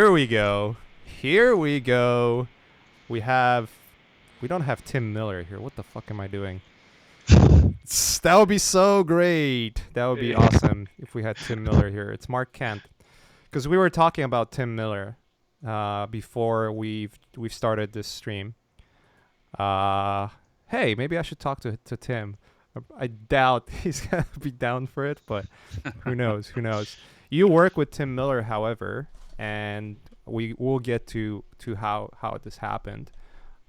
Here we go. Here we go. We have. We don't have Tim Miller here. What the fuck am I doing? That would be so great. That would be awesome if we had Tim Miller here. It's Mark Kent. Because we were talking about Tim Miller before we've started this stream. Hey, maybe I should talk to Tim. I doubt he's gonna be down for it, but who knows? Who knows? You work with Tim Miller, however, and we will get to how this happened.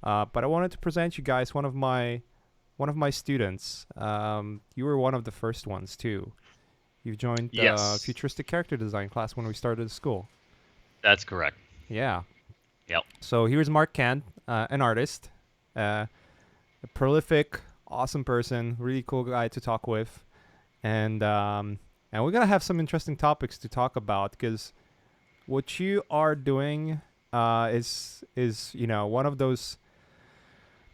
But I wanted to present you guys one of my students. You were one of the first ones too. You joined the Yes, futuristic character design class when we started school. that's correct. Yeah. Yep. So here's Mark Kent, an artist, a prolific, awesome person, really cool guy to talk with, and we're gonna have some interesting topics to talk about because what you are doing is one of those.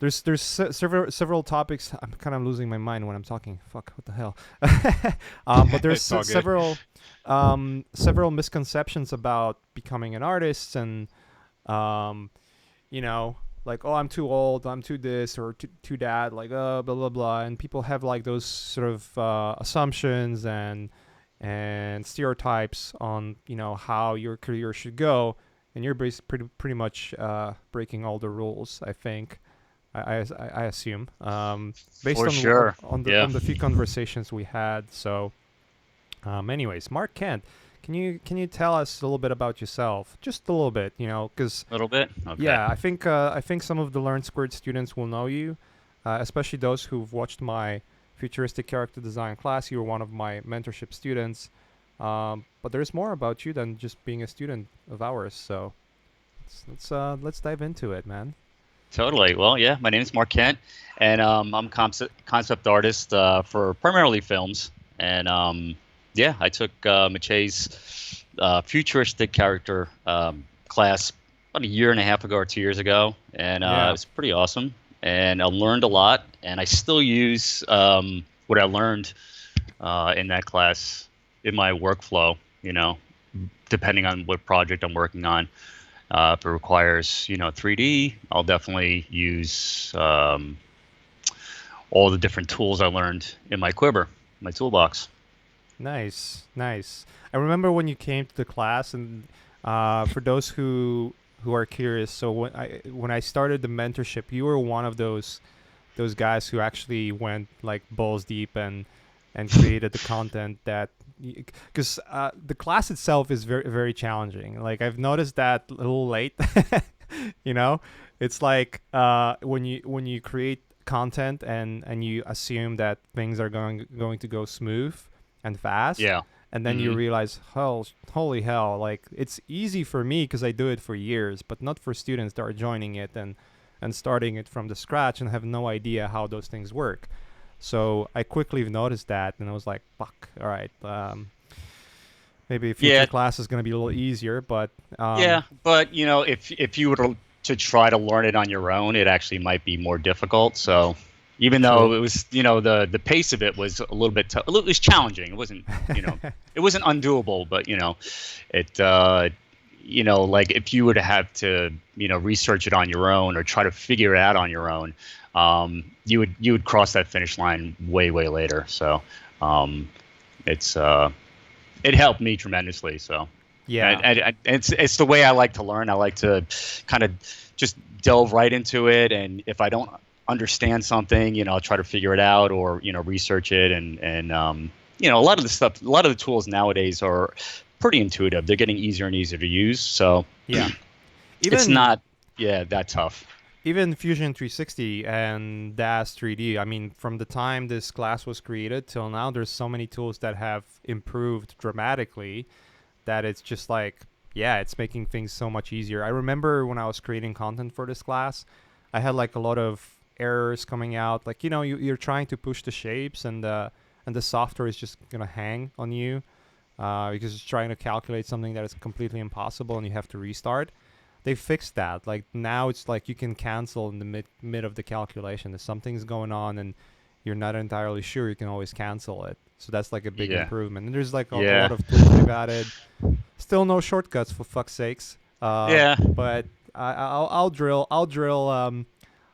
There's several topics. I'm kind of losing my mind when I'm talking. Fuck, what the hell? But there's It's all good. several misconceptions about becoming an artist and um, like, oh, I'm too old, I'm too this or too that, like, blah blah blah, and people have like those sort of assumptions and stereotypes on how your career should go, and you're pretty much breaking all the rules, I think. I assume, based For sure. on Yeah. the few conversations we had. So, anyways, Mark Kent, can you tell us a little bit about yourself, just a little bit, because A little bit. Okay. yeah, I think some of the Learn Squared students will know you, especially those who've watched my futuristic character design class. You were one of my mentorship students, but there's more about you than just being a student of ours. So let's dive into it, man. Totally. Well, yeah. My name is Mark Kent, and I'm concept artist for primarily films. And yeah, I took Mache's futuristic character class about a year and a half ago or 2 years ago, and it Yeah, was pretty awesome. And I learned a lot, and I still use what I learned in that class in my workflow. Depending on what project I'm working on. If it requires, 3D, I'll definitely use all the different tools I learned in my quiver, my toolbox. nice, nice. I remember when you came to the class, and for those who are curious, so when I started the mentorship, you were one of those guys who actually went like balls deep and created the content that, because the class itself is very very challenging. Like, I've noticed that a little late. you know it's like when you create content and you assume that things are going to go smooth and fast, Yeah. and then you Hmm. realize, holy hell, like, it's easy for me because I do it for years, but not for students that are joining it and starting it from the scratch and have no idea how those things work. So I quickly noticed that, and I was like, fuck, all right, maybe future Yeah. class is going to be a little easier, but Yeah. But if you were to try to learn it on your own, it actually might be more difficult. So even though true. it was, the pace of it was a little bit it was challenging. It wasn't, it wasn't undoable, but it like if you were to have to research it on your own or try to figure it out on your own, you would cross that finish line way later. So um, it's it helped me tremendously. So Yeah, and it's the way I like to learn. I like to kind of just delve right into it, and if I don't understand something, I'll try to figure it out or research it, and a lot of the stuff, a lot of the tools nowadays are pretty intuitive. They're getting easier and easier to use, so yeah. it's Even not, yeah, that tough. even Fusion 360 and DAS 3D. I mean, from the time this class was created till now, there's so many tools that have improved dramatically that it's just like, yeah, it's making things so much easier. I remember when I was creating content for this class, I had like a lot of errors coming out. Like, you're trying to push the shapes, and the software is just gonna hang on you because it's trying to calculate something that is completely impossible, and you have to restart. They fixed that. Like, now it's like you can cancel in the mid of the calculation. If something's going on and you're not entirely sure, you can always cancel it. So that's like a big Yeah. improvement. And there's like a Yeah. lot of tools they've added. Still no shortcuts, for fuck's sakes. Yeah. But I'll drill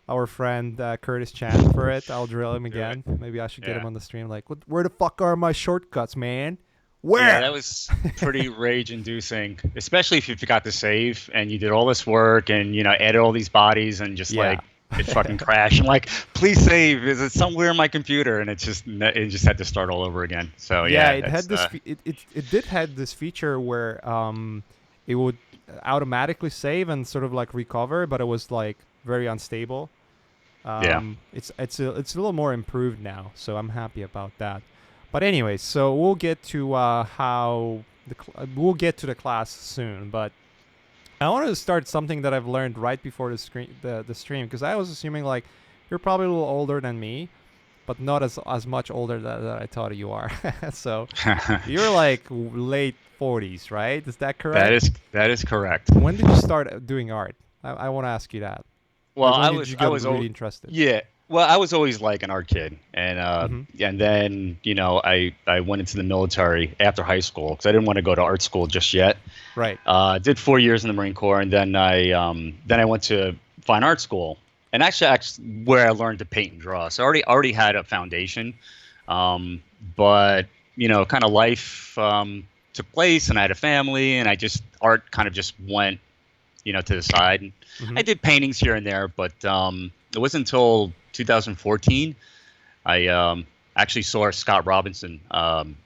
our friend Curtis Chan for it. I'll drill him Do it. again. Maybe I should get him Yeah. on the stream. Like, where the fuck are my shortcuts, man? Yeah, that Where? was pretty rage-inducing, especially if you forgot to save and you did all this work and added all these bodies and just Yeah. like it fucking crashed. I'm like, please save. Is it somewhere in my computer? And it just had to start all over again. So Yeah, yeah, it had that's this. It did had this feature where it would automatically save and sort of like recover, but it was like very unstable. yeah. It's a little more improved now, so I'm happy about that. But anyways, so we'll get to we'll get to the class soon. But I wanted to start something that I've learned right before the stream, because I was assuming like you're probably a little older than me, but not as much older that I thought you are. So you're like late 40s, right? Is that That correct? is correct. When did you start doing art? I want to ask you that. Well, Like when did you I get was really interested? yeah. Well, I was always like an art kid, Mm-hmm. and then I went into the military after high school because I didn't want to go to art school just yet. Right. Did 4 years in the Marine Corps, and then I went to fine art school, and actually where I learned to paint and draw. So I already had a foundation, but kind of life took place, and I had a family, and art kind of just went to the side. And Mm-hmm. I did paintings here and there, but it wasn't until 2014 I actually saw a Scott Robinson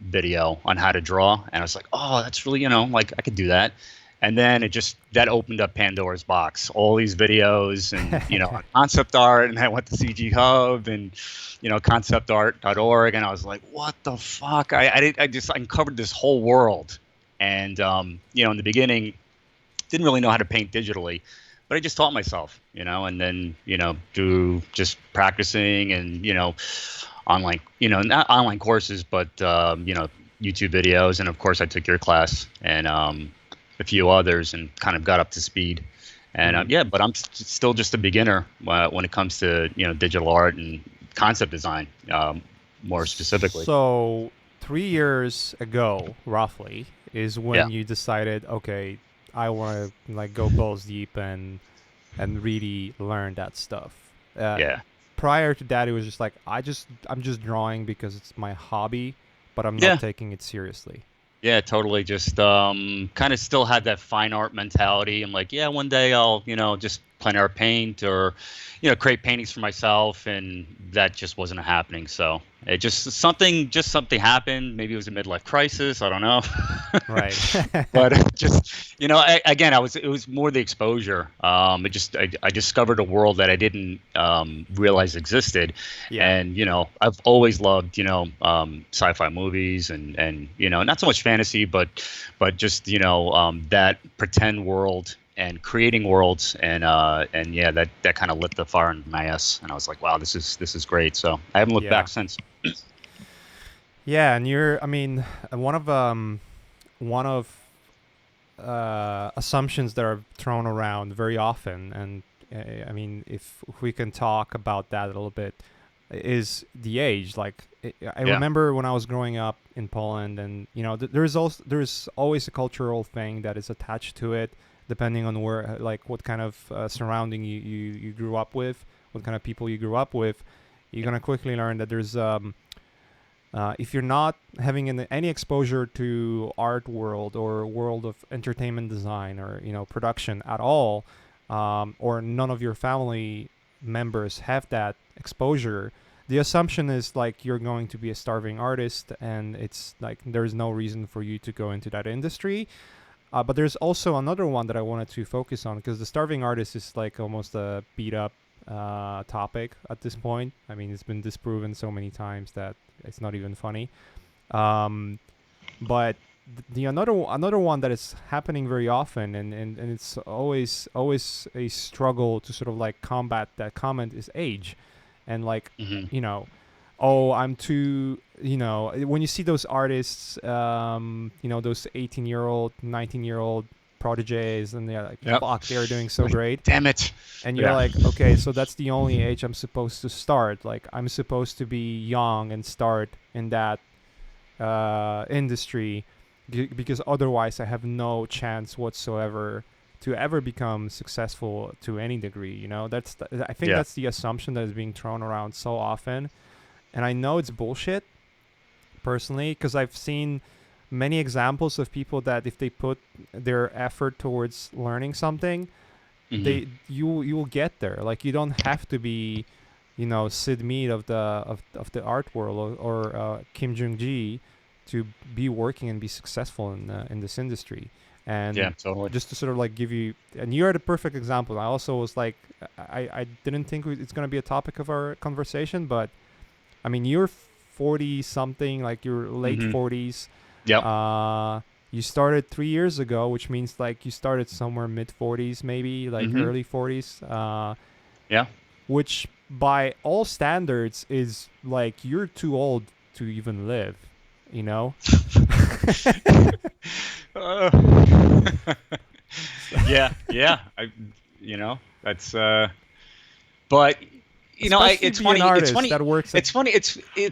video on how to draw, and I was like, oh, that's really like I could do that. And then that opened up Pandora's box. All these videos and concept art, and I went to CG Hub and conceptart.org, and I was like, what the fuck? I just uncovered this whole world, and in the beginning didn't really know how to paint digitally, but I just taught myself, and then through just practicing and online, not online courses, but YouTube videos, and of course I took your class and a few others, and kind of got up to speed. And Mhm. yeah, but I'm still just a beginner when it comes to digital art and concept design, more specifically. So 3 years ago, roughly, is Yeah, when you decided, okay, I want to like go balls deep and really learn that stuff. Uh, yeah. Prior to that, it was just like I'm just drawing because it's my hobby, but I'm not Yeah, taking it seriously. yeah, totally. Just kind of still had that fine art mentality. I'm like, yeah, one day I'll, just plein art paint or, create paintings for myself, and that just wasn't happening. So it something happened. Maybe it was a midlife crisis. I don't know. Right. But just again, it was more the exposure. I discovered a world that I didn't realize existed. Yeah. And I've always loved sci-fi movies and not so much fantasy, but just that pretend world and creating worlds, and yeah, that kind of lit the fire in my ass, and I was like, wow, this is great. So I haven't looked Yeah. back since. Yeah, and I mean, one of assumptions that are thrown around very often, and I mean, if we can talk about that a little bit, is the age. Like, I Yeah. remember when I was growing up in Poland, and there's always a cultural thing that is attached to it, depending on where, like, what kind of surrounding you grew up with, what kind of people you grew up with. You're gonna quickly learn that there's if you're not having any exposure to art world or world of entertainment design or production at all, or none of your family members have that exposure, the assumption is like you're going to be a starving artist, and it's like there's no reason for you to go into that industry. But there's also another one that I wanted to focus on, because the starving artist is like almost a beat up topic at this point. I mean, it's been disproven so many times that it's not even funny. Um, but the another one that is happening very often, and it's always a struggle to sort of like combat that comment, is age, and like Hmm. oh, I'm too, when you see those artists, those 18-year-old, 19-year-old prodigies, and they're like, Yep. fuck, they're doing so great. Damn it. And you're Yeah. like, okay, so that's the only age I'm supposed to start. Like, I'm supposed to be young and start in that industry, because otherwise I have no chance whatsoever to ever become successful to any degree. I think Yeah. that's the assumption that is being thrown around so often, and I know it's bullshit personally, because I've seen many examples of people that if they put their effort towards learning something, Hmm. you will get there. Like, you don't have to be, Sid Mead of the art world, or Kim Jung Gi, to be working and be successful in this industry. Yeah, And totally. just to sort of like give you, and you're the perfect example. I also was like, I didn't think it's gonna be a topic of our conversation, but I mean, you're 40 something, like you're late Hmm. 40s. Yep. Uh, you started 3 years ago, which means like you started somewhere mid 40s, maybe like Hmm. early 40s. Yeah. Which by all standards is like you're too old to even live. You know. Uh, yeah, yeah. That's but Especially it's be an funny. It's artist funny. that works at. It's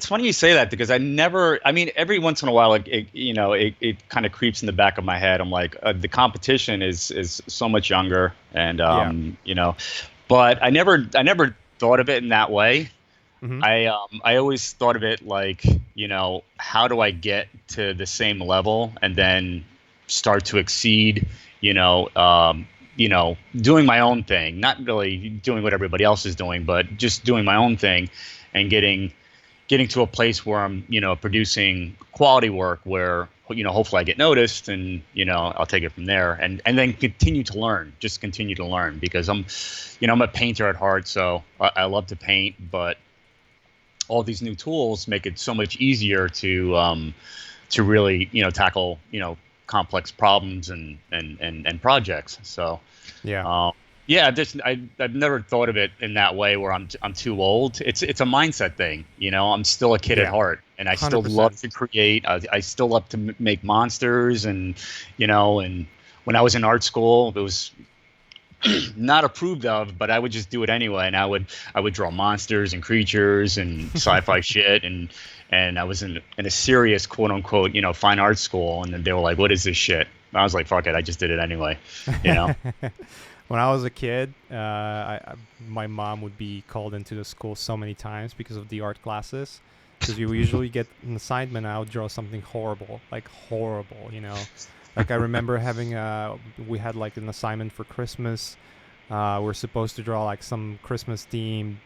funny you say that because I never. I mean, every once in a while, it kind of creeps in the back of my head. I'm like, the competition is so much younger, and Yeah. but I never thought of it in that way. Mm-hmm. I always thought of it like, how do I get to the same level and then start to exceed, doing my own thing, not really doing what everybody else is doing, but just doing my own thing and getting to a place where I'm, producing quality work where, hopefully I get noticed and, I'll take it from there and then continue to learn, just continue to learn because I'm a painter at heart. So I love to paint, but all these new tools make it so much easier to really tackle complex problems and projects. So Yeah. uh, yeah, I've never thought of it in that way where I'm too old. It's a mindset thing. I'm still a kid at Yeah. heart, and I still love 100%. to create. I still love to make monsters, and when I was in art school, it was not approved of, but I would just do it anyway. And I would draw monsters and creatures and sci-fi shit. And I was in a serious quote unquote, fine art school. And then they were like, "What is this shit?" And I was like, "Fuck it, I just did it anyway." You know? When I was a kid, my mom would be called into the school so many times because of the art classes. Because you usually get an assignment, I would draw something horrible, like horrible. Like I remember we had like an assignment for Christmas. We're supposed to draw like some Christmas themed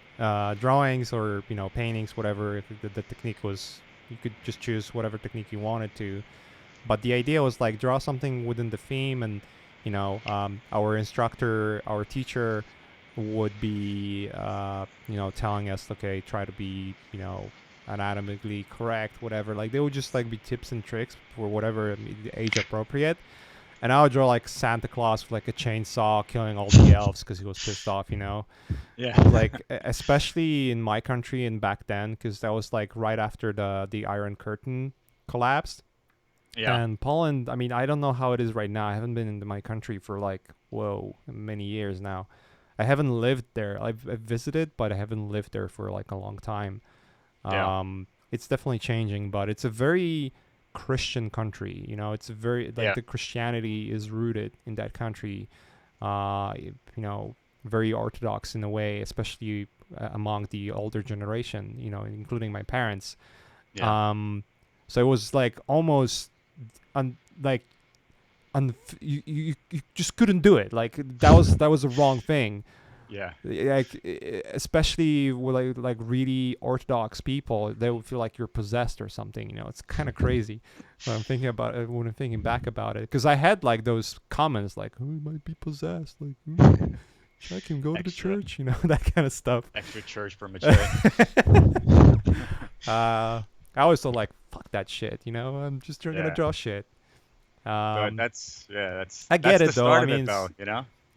drawings or paintings, whatever. If the technique was, you could just choose whatever technique you wanted to. But the idea was like draw something within the theme, and our instructor, our teacher, would be telling us, okay, try to be anatomically correct, whatever. Like they would just like be tips and tricks for whatever age appropriate. And I would draw like Santa Claus with like a chainsaw killing all the elves because he was pissed off. Yeah. Like especially in my country and back then, because that was like right after the Iron Curtain collapsed. Yeah. And Poland, I mean, I don't know how it is right now. I haven't been in my country for like, many years now. I haven't lived there. I've visited, but I haven't lived there for like a long time. Yeah. It's definitely changing, but it's a very Christian country. It's very like Yeah. the Christianity is rooted in that country. Very orthodox in a way, especially among the older generation. Including my parents. Yeah. So it was like almost like you just couldn't do it. Like that was a wrong thing. Yeah. Like especially with like really orthodox people, they would feel like you're possessed or something. It's kind of crazy when I'm thinking about it. When I'm thinking back about it, because I had like those comments like, "Oh, he might be possessed." Like, check him, go to the Extra church. That kind of stuff. extra church per mache. I always thought like, fuck that shit. I'm just gonna Yeah. draw shit. But Um, that's I that's get the it though. I start of it mean, though,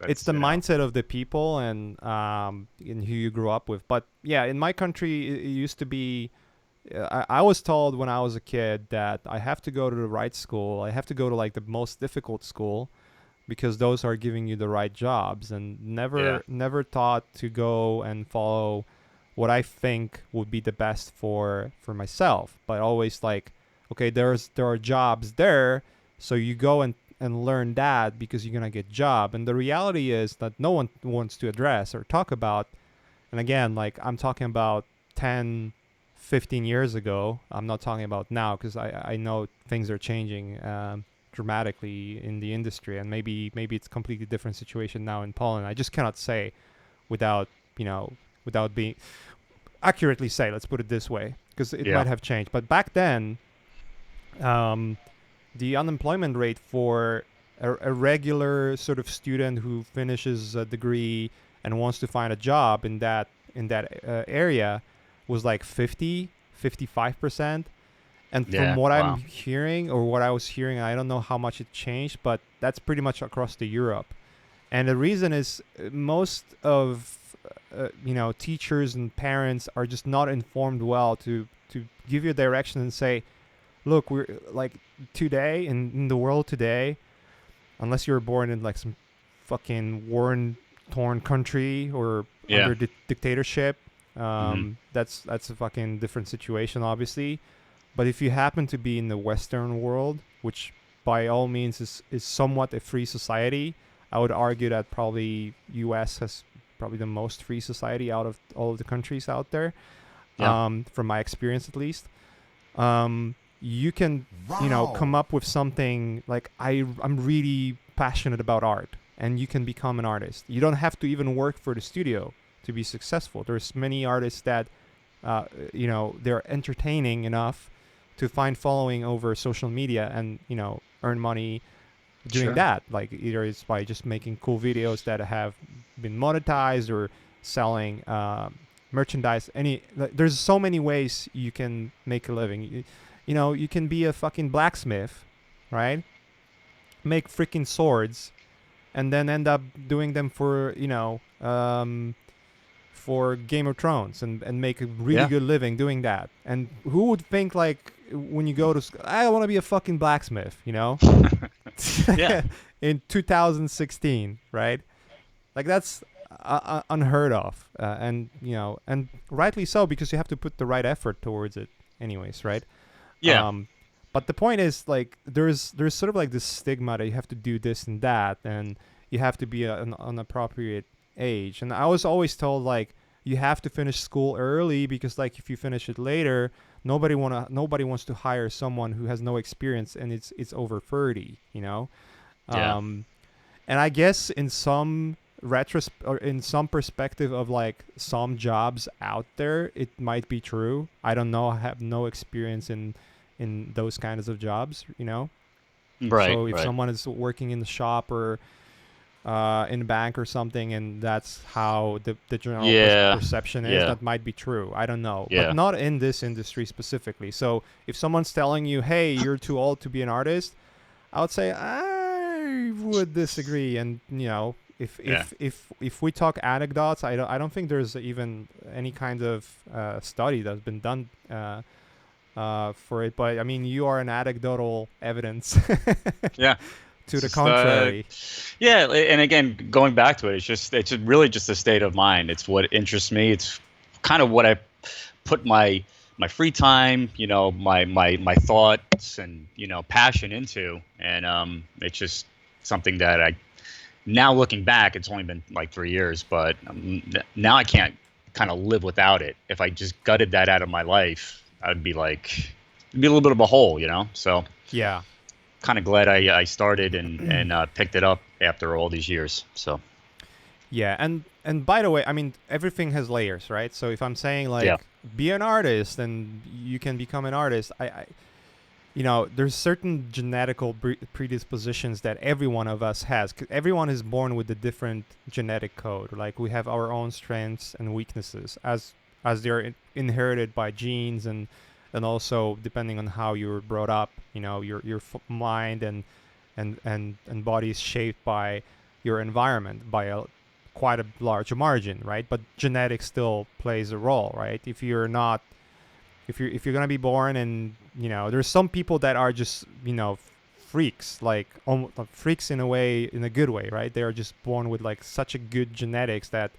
it's That's the mindset of the people and in who you grew up with. But yeah, in my country, it used to be. I was told when I was a kid that I have to go to the right school. I have to go to like the most difficult school because those are giving you the right jobs, and Yeah. never taught to go and follow what I think would be the best for myself. But always like, okay, there are jobs there, so you go and and learn that because you're gonna get job. And the reality is that no one wants to address or talk about. And again, like I'm talking about 10, 15 years ago. I'm not talking about now because I know things are changing dramatically in the industry, and maybe it's a completely different situation now in Poland. I just cannot say without without being accurately say. Let's put it this way, because it Yeah. might have changed. But back then, um, the unemployment rate for a regular sort of student who finishes a degree and wants to find a job in that area was like 55%. And from Yeah. what I'm Wow. hearing, or what I was hearing, I don't know how much it changed, but that's pretty much across the Europe. And the reason is most of teachers and parents are just not informed well to give you a direction and say, look, we're like today in the world today, unless you're born in like some fucking war torn country or Yeah. under dictatorship, Hmm. that's a fucking different situation, obviously. But if you happen to be in the Western world, which by all means is somewhat a free society, I would argue that probably U.S. has probably the most free society out of all of the countries out there, Yeah. from my experience at least. You can come Wow. up with something like I'm really passionate about art, and you can become an artist. You don't have to even work for the studio to be successful. There's many artists that they're entertaining enough to find following over social media and earn money doing Sure. that. Like either it's by just making cool videos that have been monetized or selling merchandise. There's so many ways you can make a living. You can be a fucking blacksmith, right? Make freaking swords, and then end up doing them for Game of Thrones and make a really Yeah. good living doing that. And who would think like when you go to I want to be a fucking blacksmith, Yeah. in 2016, right? Like that's unheard of, and rightly so because you have to put the right effort towards it, anyways, right? Yeah. Um, but the point is like there's sort of like this stigma that you have to do this and that, and you have to be an appropriate age. And I was always told like you have to finish school early because like if you finish it later, nobody wants to hire someone who has no experience and it's over 30, Yeah. um, and I guess in some or in some perspective of like some jobs out there, it might be true. I don't know. I have no experience in those kinds of jobs. Right. So if Right. someone is working in the shop or in a bank or something, and that's how the general Yeah. perception is, Yeah. that might be true. I don't know, Yeah. but not in this industry specifically. So if someone's telling you, "Hey, you're too old to be an artist," I would say I would disagree. And if Yeah. if we talk anecdotes, I don't think there's even any kind of study that's been done for it. But I mean, you are an anecdotal evidence Yeah. to the Just, contrary. yeah, and again, going back to it, it's really just a state of mind. It's what interests me. It's kind of what I put my free time, my thoughts and passion into, and it's just something that I now looking back, it's only been like 3 years, but now I can't kind of live without it. If I just gutted that out of my life, I'd be like, it'd be a little bit of a hole. So Yeah. kind of glad I started and picked it up after all these years. So Yeah, and by the way, I mean everything has layers, right? So if I'm saying like Yeah. be an artist and you can become an artist, there's certain genetical predispositions that every one of us has. Everyone is born with a different genetic code. Like we have our own strengths and weaknesses as they're inherited by genes and also depending on how you were brought up. Your mind and body is shaped by your environment by quite a large margin, right? But genetics still plays a role, right? If you're gonna be born and there's some people that are just freaks, like almost freaks in a way, in a good way, right? They are just born with like such a good genetics that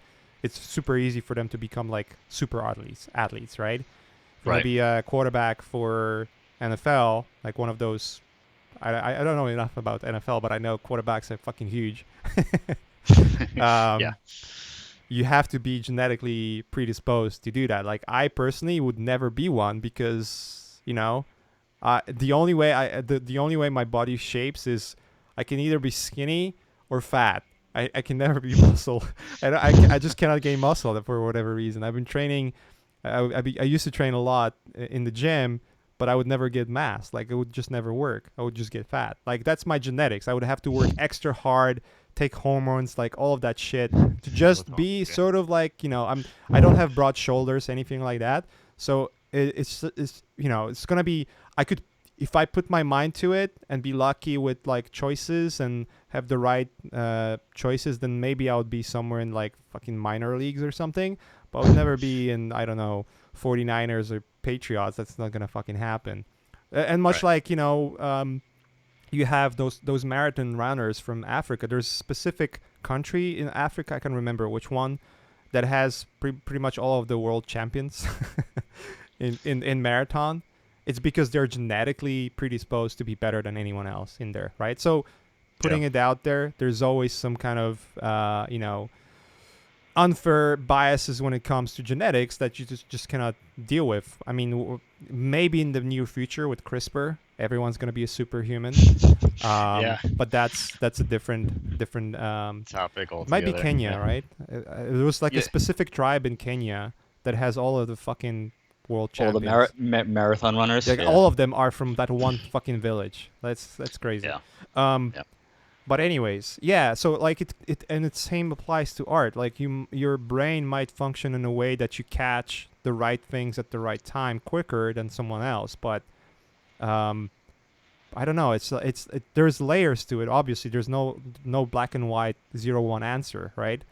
it's super easy for them to become like super athletes, right? If you want Right. to be a quarterback for NFL, like one of those I don't know enough about NFL, but I know quarterbacks are fucking huge. Yeah. um, you have to be genetically predisposed to do that. Like I personally would never be one because the only way my body shapes is I can either be skinny or fat. I can never be muscle. I just cannot gain muscle for whatever reason. I've been training. I used to train a lot in the gym, but I would never get mass. Like it would just never work. I would just get fat. Like that's my genetics. I would have to work extra hard, take hormones, like all of that shit to just be sort of like I don't have broad shoulders, anything like that. So it's gonna be I could if I put my mind to it and be lucky with like choices and have the right choices, then maybe I would be somewhere in like fucking minor leagues or something. But I would never be in, I don't know, 49ers or Patriots. That's not gonna fucking happen. And much like you have those marathon runners from Africa. There's a specific country in Africa, I can remember which one, that has pretty much all of the world champions in marathon. It's because they're genetically predisposed to be better than anyone else in there, right? So putting it out there, there's always some kind of unfair biases when it comes to genetics that you just cannot deal with. I mean, maybe in the near future with CRISPR, everyone's going to be a superhuman. But that's a different topic altogether. It might be Kenya, right? There was like a specific tribe in Kenya that has all of the fucking world champions. All the marathon runners. Like all of them are from that one fucking village. That's crazy. But anyways, so like it and the same applies to art. Like your brain might function in a way that you catch the right things at the right time quicker than someone else. But I don't know. There's layers to it. Obviously, there's no black and white 0-1 answer, right?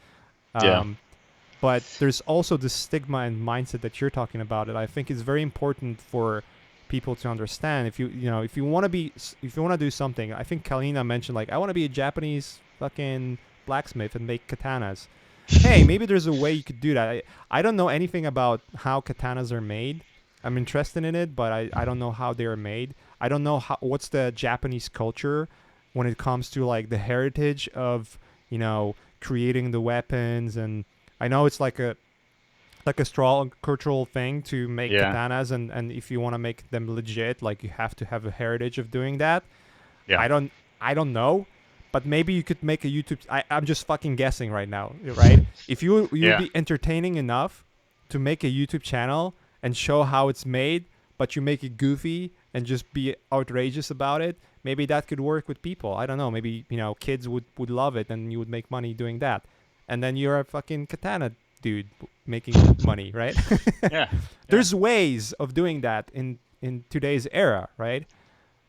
But there's also the stigma and mindset that you're talking about. And I think it's very important for people to understand. If you want to do something, I think Kalina mentioned like I want to be a Japanese fucking blacksmith and make katanas. Hey, maybe there's a way you could do that. I don't know anything about how katanas are made. I'm interested in it, but I don't know how they are made. I don't know what's the Japanese culture when it comes to like the heritage of creating the weapons. And I know it's like a strong cultural thing to make katanas, and if you want to make them legit, like you have to have a heritage of doing that. I don't know, but maybe you could make a YouTube. I'm just fucking guessing right now, right? If you'd be entertaining enough to make a YouTube channel and show how it's made, but you make it goofy and just be outrageous about it, maybe that could work with people. I don't know. Maybe kids would love it, and you would make money doing that. And then you're a fucking katana dude making money, right? There's ways of doing that in today's era, right?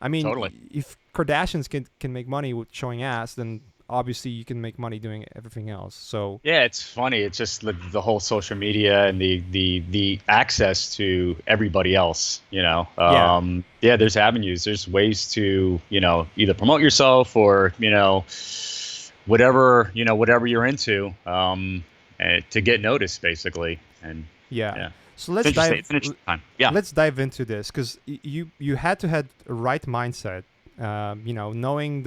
I mean, totally. If Kardashians can make money with showing ass, then obviously you can make money doing everything else. So it's funny. It's just the whole social media and the access to everybody else. There's avenues. There's ways to either promote yourself or whatever you're into. To get noticed, basically, and so let's dive into this, because you had to have a right mindset, knowing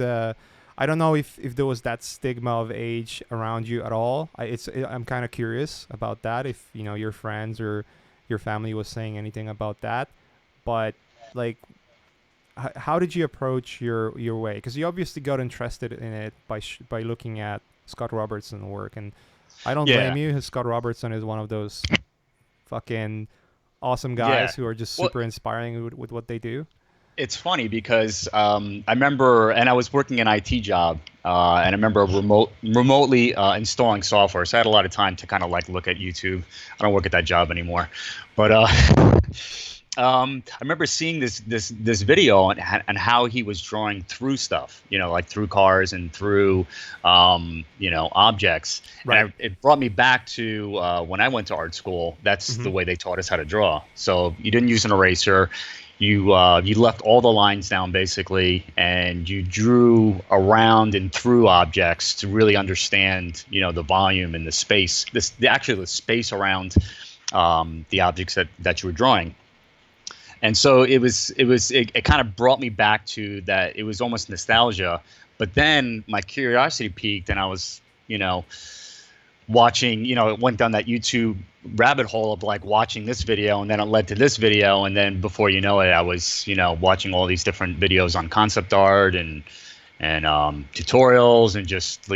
I don't know if there was that stigma of age around you at all. I'm kind of curious about that, if your friends or your family was saying anything about that. But like, how did you approach your way? Because you obviously got interested in it by looking at Scott Robertson's work, and I don't blame you. Scott Robertson is one of those fucking awesome guys who are just super inspiring with what they do. It's funny because I remember, and I was working an IT job, and I remember remotely installing software. So I had a lot of time to kind of like look at YouTube. I don't work at that job anymore, but I remember seeing this video and how he was drawing through stuff, like through cars and through, objects. Right. And it brought me back to when I went to art school. That's the way they taught us how to draw. So you didn't use an eraser. You left all the lines down basically, and you drew around and through objects to really understand, the volume and the space. The space around the objects that you were drawing. And so it kind of brought me back to that. It was almost nostalgia, but then my curiosity peaked, and I was, watching, it went down that YouTube rabbit hole of like watching this video, and then it led to this video, and then before you know it, I was, watching all these different videos on concept art and tutorials, and just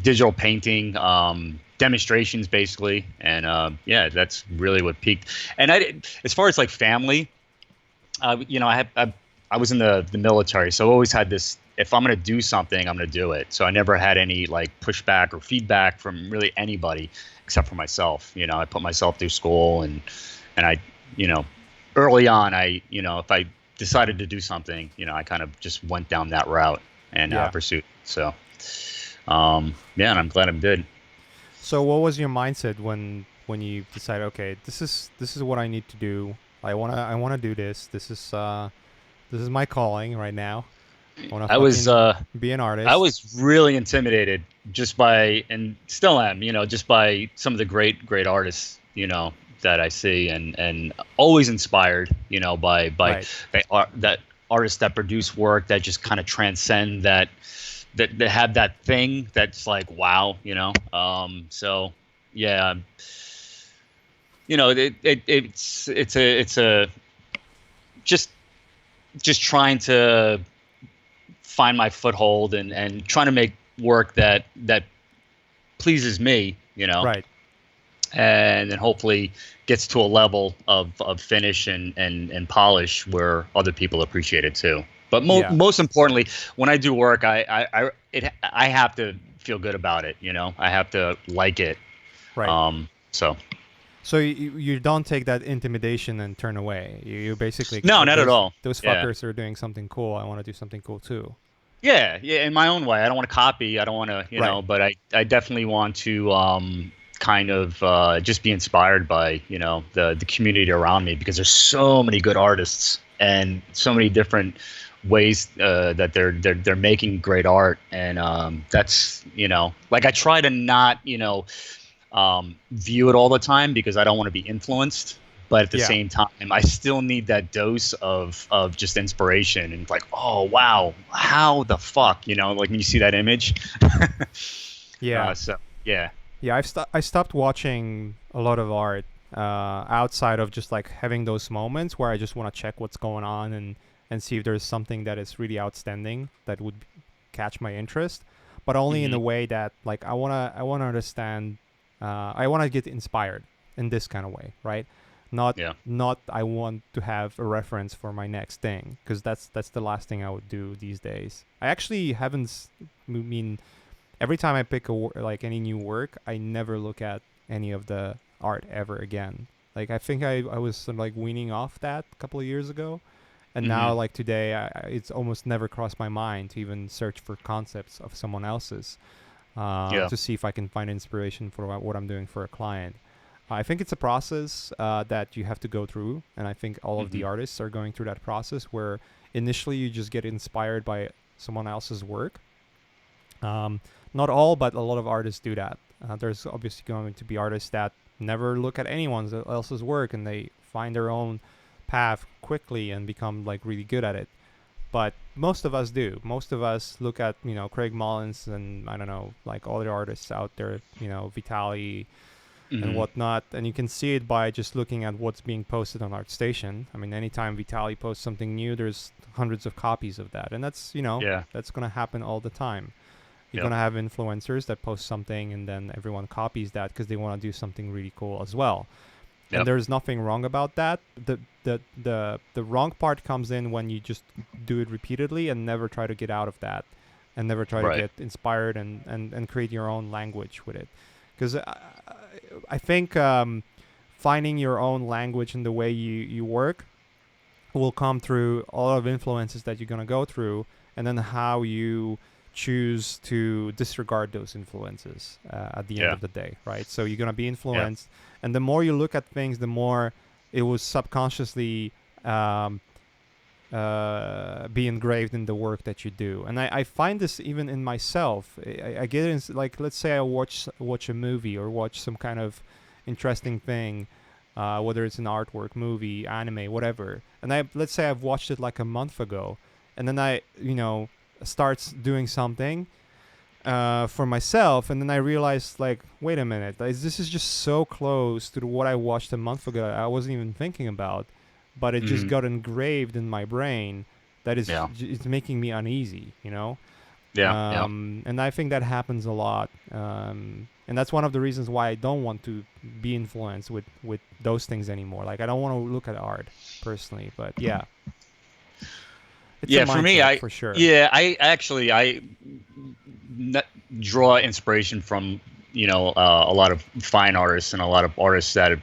digital painting, demonstrations basically. And yeah, that's really what peaked. And as far as like family, I was in the military, so I always had this: if I'm going to do something, I'm going to do it. So I never had any like pushback or feedback from really anybody except for myself. I put myself through school, and I, early on, if I decided to do something, I kind of just went down that route and pursued. So, yeah, and I'm glad I did. So what was your mindset when you decided, okay, this is what I need to do. I wanna do this. This is my calling right now. I was be an artist. I was really intimidated just by, and still am, just by some of the great artists, that I see, and always inspired, by Right. that artists that produce work that just kind of transcend that have that thing that's like wow, so yeah, it's a just trying to find my foothold and trying to make work that pleases me, Right. and then hopefully gets to a level of finish and polish where other people appreciate it too. But most importantly, when I do work, I have to feel good about it. I have to like it. Right. So you don't take that intimidation and turn away. You basically no, not at all. Those fuckers are doing something cool. I want to do something cool too. Yeah, in my own way. I don't want to copy. I don't want to, but I definitely want to kind of just be inspired by, the community around me, because there's so many good artists and so many different ways that they're making great art. And that's, like I try to not, view it all the time because I don't want to be influenced. But at the same time, I still need that dose of just inspiration and like, oh wow, how the fuck, like when you see that image. Yeah. So yeah. Yeah, I stopped watching a lot of art outside of just like having those moments where I just want to check what's going on and see if there's something that is really outstanding that would catch my interest, but only in a way that like I wanna understand. I want to get inspired in this kind of way, right? Not I want to have a reference for my next thing, because that's the last thing I would do these days. I actually haven't. Every time I pick like any new work, I never look at any of the art ever again. Like I think I was sort of like weaning off that a couple of years ago, and now like today, it's almost never crossed my mind to even search for concepts of someone else's. To see if I can find inspiration for what I'm doing for a client. I think it's a process that you have to go through, and I think all of the artists are going through that process where initially you just get inspired by someone else's work. Not all, but a lot of artists do that. There's obviously going to be artists that never look at anyone else's work, and they find their own path quickly and become like really good at it. But most of us do. Most of us look at, Craig Mullins and I don't know, like all the artists out there, Vitali and whatnot. And you can see it by just looking at what's being posted on ArtStation. I mean, anytime Vitali posts something new, there's hundreds of copies of that. And that's, that's going to happen all the time. You're going to have influencers that post something and then everyone copies that because they want to do something really cool as well. Yep. And there's nothing wrong about that. The wrong part comes in when you just do it repeatedly and never try to get out of that, and never try to get inspired and create your own language with it. Because I think finding your own language in the way you work will come through a lot of influences that you're going to go through, and then how you choose to disregard those influences at the end of the day, right? So you're going to be influenced, and the more you look at things, the more it will subconsciously be engraved in the work that you do. And I find this even in myself. I get in, like, let's say I watch a movie or watch some kind of interesting thing, whether it's an artwork, movie, anime, whatever. And let's say I've watched it like a month ago, and then I, starts doing something for myself, and then I realized, like, wait a minute, this is just so close to what I watched a month ago. I wasn't even thinking about, but it just got engraved in my brain. That is, it's making me uneasy, And I think that happens a lot. And that's one of the reasons why I don't want to be influenced with those things anymore. Like, I don't want to look at art personally, but yeah. It's a for me, for sure. Yeah, I draw inspiration from, a lot of fine artists and a lot of artists that,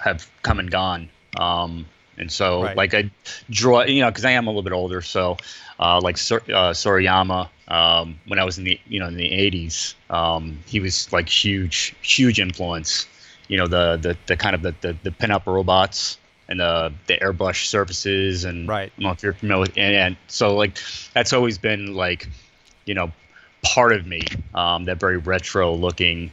have come and gone. And so, like, I draw, because I am a little bit older. So, like Sorayama, when I was in the 80s, he was like huge influence. The kind of the pinup robots and the airbrush surfaces, and I don't know if you're familiar with, and so, like, that's always been, like, part of me, that very retro looking.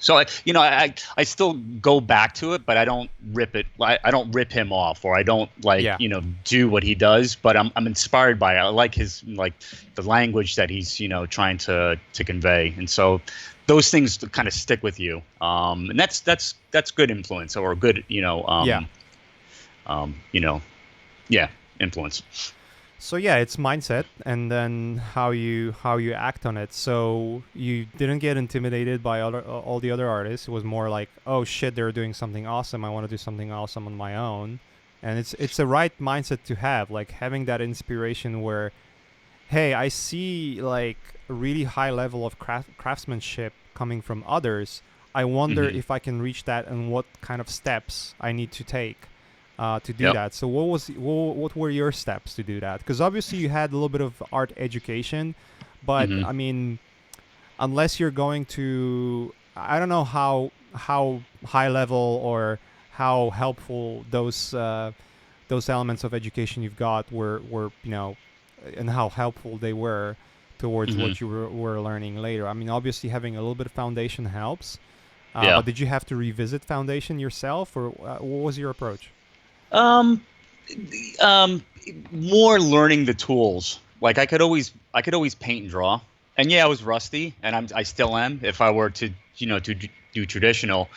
So I still go back to it, but I don't rip it. I don't rip him off, or I don't do what he does. But I'm inspired by it. I like his, like, the language that he's trying to convey, and so those things kind of stick with you. And that's good influence, or good influence. So yeah, it's mindset, and then how you act on it. So you didn't get intimidated by all the other artists. It was more like, oh shit, they're doing something awesome. I want to do something awesome on my own. And it's a right mindset to have, like having that inspiration where, hey, I see like a really high level of craftsmanship coming from others. I wonder if I can reach that, and what kind of steps I need to take to do that. So what were your steps to do that? Because obviously you had a little bit of art education, but I mean, unless you're going to, I don't know how high level or how helpful those elements of education you've got were and how helpful they were towards what you were learning later. I mean, obviously having a little bit of foundation helps. But did you have to revisit foundation yourself, or what was your approach? More learning the tools. Like, I could always paint and draw, and I was rusty, and I still am if I were to to do traditional,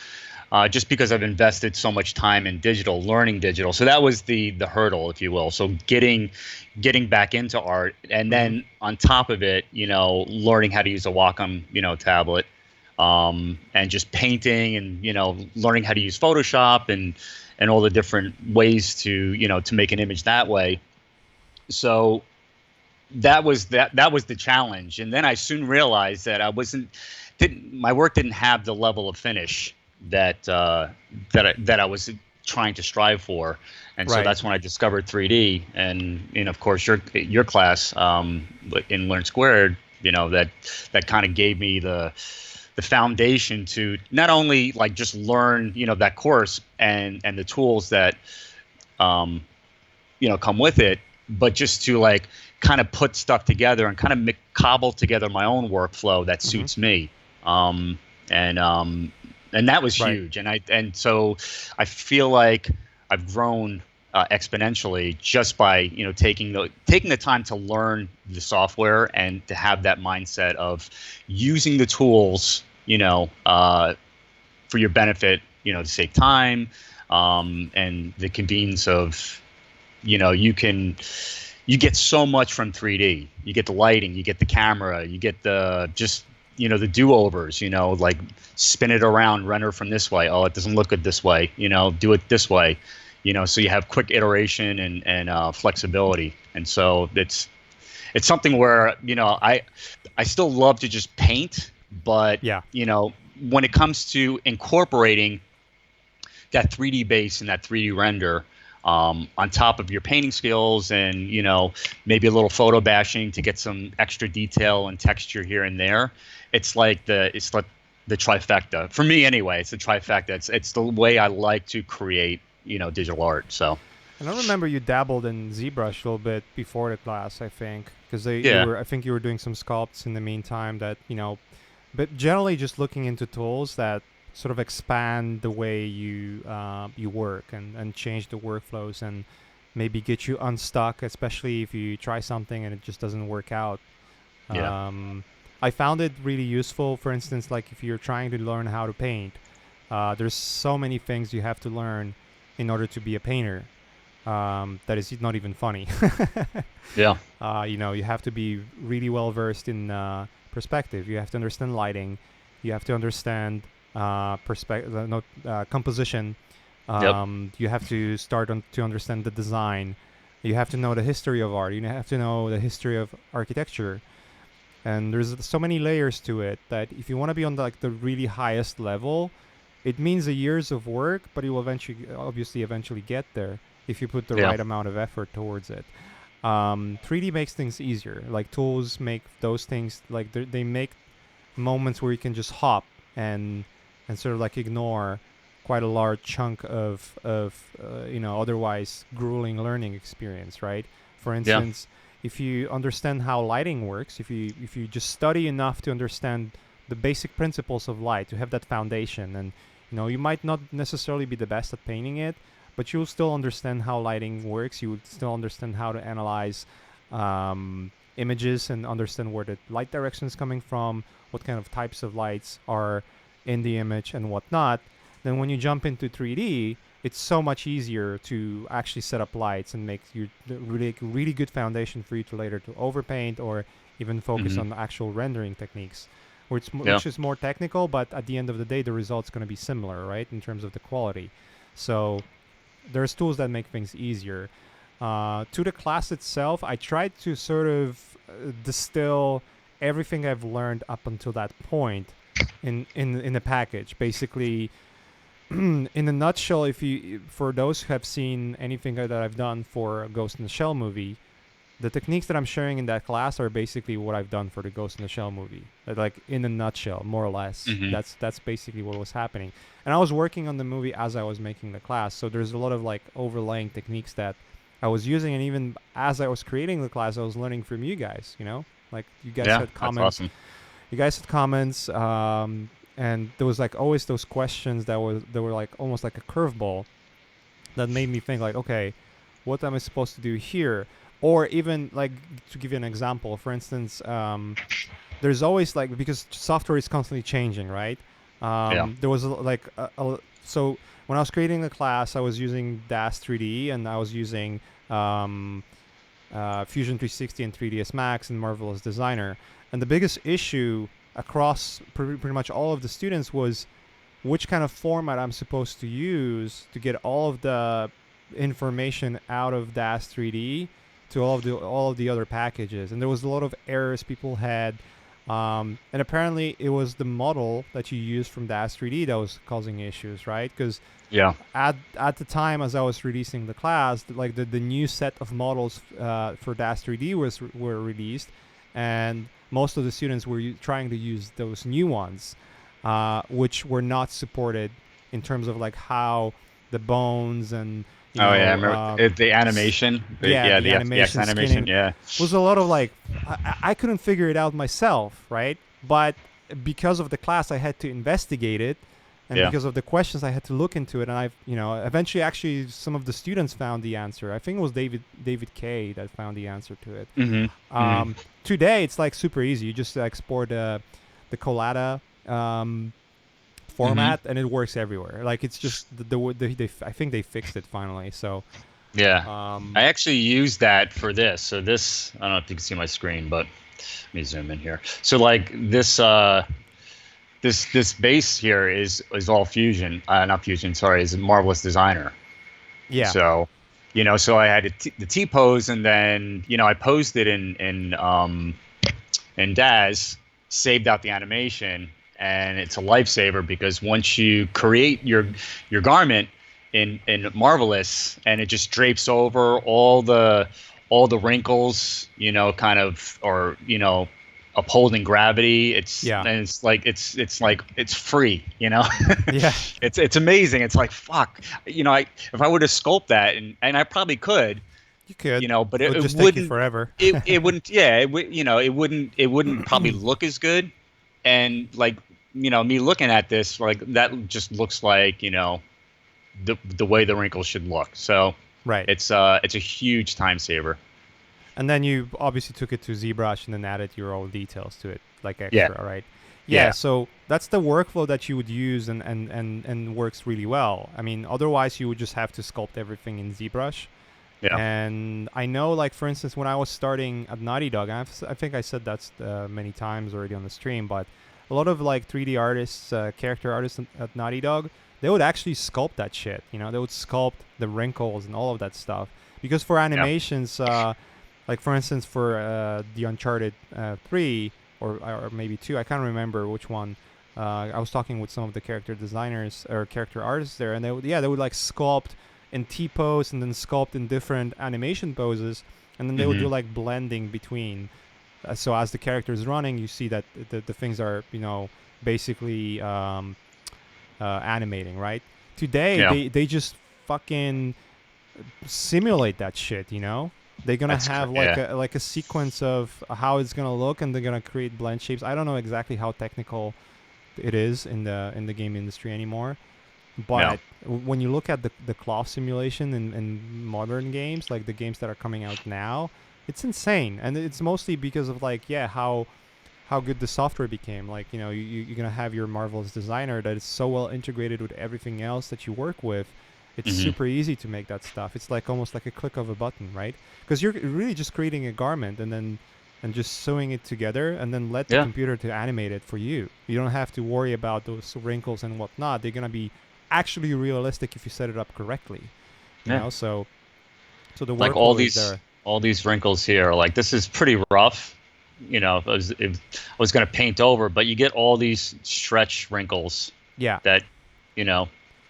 just because I've invested so much time in learning digital. So that was the hurdle, if you will. So getting back into art, and then on top of it, learning how to use a Wacom tablet, and just painting, and learning how to use Photoshop and all the different ways to to make an image that way. So that was the challenge, and then I soon realized that my work didn't have the level of finish that I was trying to strive for, and so that's when I discovered 3D, and of course your class in Learn Squared, that kind of gave me the foundation to not only like just learn that course and the tools that come with it, but just to like kind of put stuff together and kind of cobble together my own workflow that suits me, and that was huge. And so I feel like I've grown exponentially just by taking the time to learn the software and to have that mindset of using the tools for your benefit, to save time, and the convenience of you get so much from 3D. You get the lighting, you get the camera, you get the the do-overs, like spin it around, render from this way. Oh, it doesn't look good this way. Do it this way. So you have quick iteration and flexibility. And so it's something where I still love to just paint, but when it comes to incorporating that 3D base and that 3D render on top of your painting skills, and maybe a little photo bashing to get some extra detail and texture here and there, it's like the trifecta for me anyway. It's the trifecta. It's the way I like to create digital art. So, and I remember you dabbled in ZBrush a little bit before the class, I think, because I think you were doing some sculpts in the meantime. That but generally just looking into tools that sort of expand the way you work and change the workflows and maybe get you unstuck, especially if you try something and it just doesn't work out. Yeah. I found it really useful. For instance, like if you're trying to learn how to paint, there's so many things you have to learn in order to be a painter. That is not even funny. Yeah. You have to be really well versed in perspective. You have to understand lighting. You have to understand composition. Yep. You have to to understand the design. You have to know the history of art. You have to know the history of architecture. And there's so many layers to it that if you want to be on the really highest level, it means a years of work, but you will eventually get there if you put the Yeah. right amount of effort towards it. 3D makes things easier. Like tools make those things like they make moments where you can just hop and sort of like ignore quite a large chunk of otherwise grueling learning experience, right? For Yeah. instance, if you understand how lighting works, if you just study enough to understand the basic principles of light, to have that foundation, and you might not necessarily be the best at painting it, but you'll still understand how lighting works. You would still understand how to analyze images and understand where the light direction is coming from, what kind of types of lights are in the image and whatnot. Then when you jump into 3D, it's so much easier to actually set up lights and make you really really good foundation for you to later to overpaint or even focus on the actual rendering techniques, which is more technical, but at the end of the day, the result's going to be similar, right, in terms of the quality. So there's tools that make things easier. To the class itself, I tried to sort of distill everything I've learned up until that point in a package. Basically, in a nutshell, for those who have seen anything that I've done for a Ghost in the Shell movie, the techniques that I'm sharing in that class are basically what I've done for the Ghost in the Shell movie. Like in a nutshell, more or less. That's basically what was happening. And I was working on the movie as I was making the class, so there's a lot of like overlaying techniques that I was using, and even as I was creating the class, I was learning from you guys. Like you guys had comments. That's awesome. You guys had comments, and there was like always those questions that were like almost like a curveball that made me think like, okay, what am I supposed to do here? Or even like to give you an example, for instance, there's always like, because software is constantly changing, right? There was so when I was creating the class, I was using DAS 3D and I was using Fusion 360 and 3ds Max and Marvelous Designer. And the biggest issue across pretty much all of the students was which kind of format I'm supposed to use to get all of the information out of DAS 3D to all of the other packages. And there was a lot of errors people had. And apparently it was the model that you used from DAS 3D that was causing issues, right? Because at the time as I was releasing the class, the new set of models for DAS 3D were released, and most of the students were trying to use those new ones, which were not supported in terms of like how the bones and I remember the animation. The animation, FX animation. Was a lot of like I couldn't figure it out myself, right? But because of the class, I had to investigate it, and because of the questions, I had to look into it. And eventually, actually, some of the students found the answer. I think it was David K that found the answer to it. Today, it's like super easy. You just export the Collada format, and it works everywhere. Like it's just I think they fixed it finally. So I actually used that for this. So this, I don't know if you can see my screen, but let me zoom in here. So like this this base here is all Fusion, not Fusion. Sorry, is Marvelous Designer. Yeah. So so I had the T pose, and then I posed it in DAZ, saved out the animation. And it's a lifesaver because once you create your garment in Marvelous, and it just drapes over all the wrinkles, kind of, or upholding gravity. And it's like it's free, Yeah. It's amazing. It's like fuck, if I were to sculpt that, and I probably could. You could, but it just wouldn't take you forever. it wouldn't. Yeah, it wouldn't probably look as good. And like me looking at this, like that just looks like, the way the wrinkles should look. So Right. it's a huge time saver. And then you obviously took it to ZBrush and then added your own details to it, like Yeah. extra, right? Yeah, Yeah. so that's the workflow that you would use and works really well. I mean, otherwise you would just have to sculpt everything in ZBrush. Yeah. And I know, like, for instance, when I was starting at Naughty Dog, I think I said that's many times already on the stream, but a lot of, like, 3D artists, character artists at Naughty Dog, they would actually sculpt that shit. You know, they would sculpt the wrinkles and all of that stuff. Because for animations, like, for instance, for the Uncharted 3 or maybe 2, I can't remember which one. I was talking with some of the character designers or character artists there, and they would like sculpt in T-pose and then sculpt in different animation poses, and then they would do like blending between. So as the character is running, you see that the things are, basically animating, right? Today, they just fucking simulate that shit, They're gonna have like a sequence of how it's gonna look, and they're gonna create blend shapes. I don't know exactly how technical it is in the game industry anymore, but when you look at the cloth simulation in modern games, like the games that are coming out now, it's insane, and it's mostly because of how good the software became. Like, you're gonna have your marvelous designer that is so well integrated with everything else that you work with. It's super easy to make that stuff. It's like almost like a click of a button, right? Because you're really just creating a garment and just sewing it together, and then let the computer to animate it for you. You don't have to worry about those wrinkles and whatnot. They're gonna be actually realistic if you set it up correctly. You know, so the like all these wrinkles here, like this is pretty rough. If I was gonna paint over, but you get all these stretch wrinkles. Yeah. That,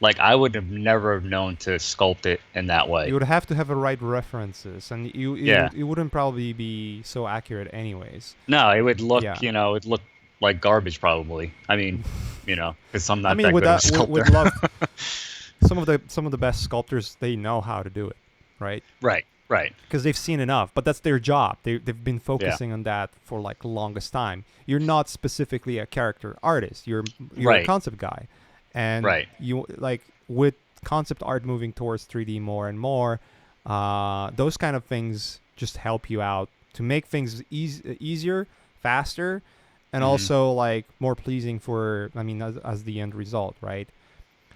like I would have never known to sculpt it in that way. You would have to have the right references, and it wouldn't probably be so accurate anyways. No, it would look, it'd look like garbage probably. I mean, because I'm not that good of a sculptor. Some of the best sculptors, they know how to do it, right? Right. Because they've seen enough, but that's their job. They've been focusing on that for like the longest time. You're not specifically a character artist. You're a concept guy. And you, like, with concept art moving towards 3D more and more, those kind of things just help you out to make things easier, faster, and also like more pleasing as the end result, right?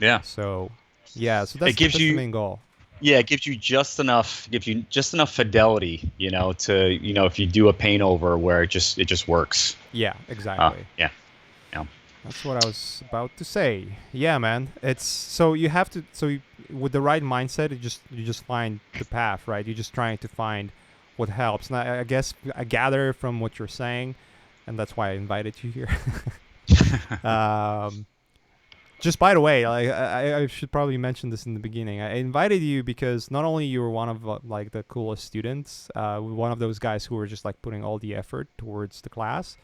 Yeah. So that's the main goal. Yeah, it gives you just enough fidelity, to if you do a paint over where it just works. Yeah, exactly. Yeah. That's what I was about to say. Yeah, man. It's so you have to. With the right mindset, you just find the path, right? You're just trying to find what helps. And I guess I gather from what you're saying, and that's why I invited you here. Just by the way, I should probably mention this in the beginning. I invited you because not only you were one of like the coolest students, one of those guys who were just like putting all the effort towards the class,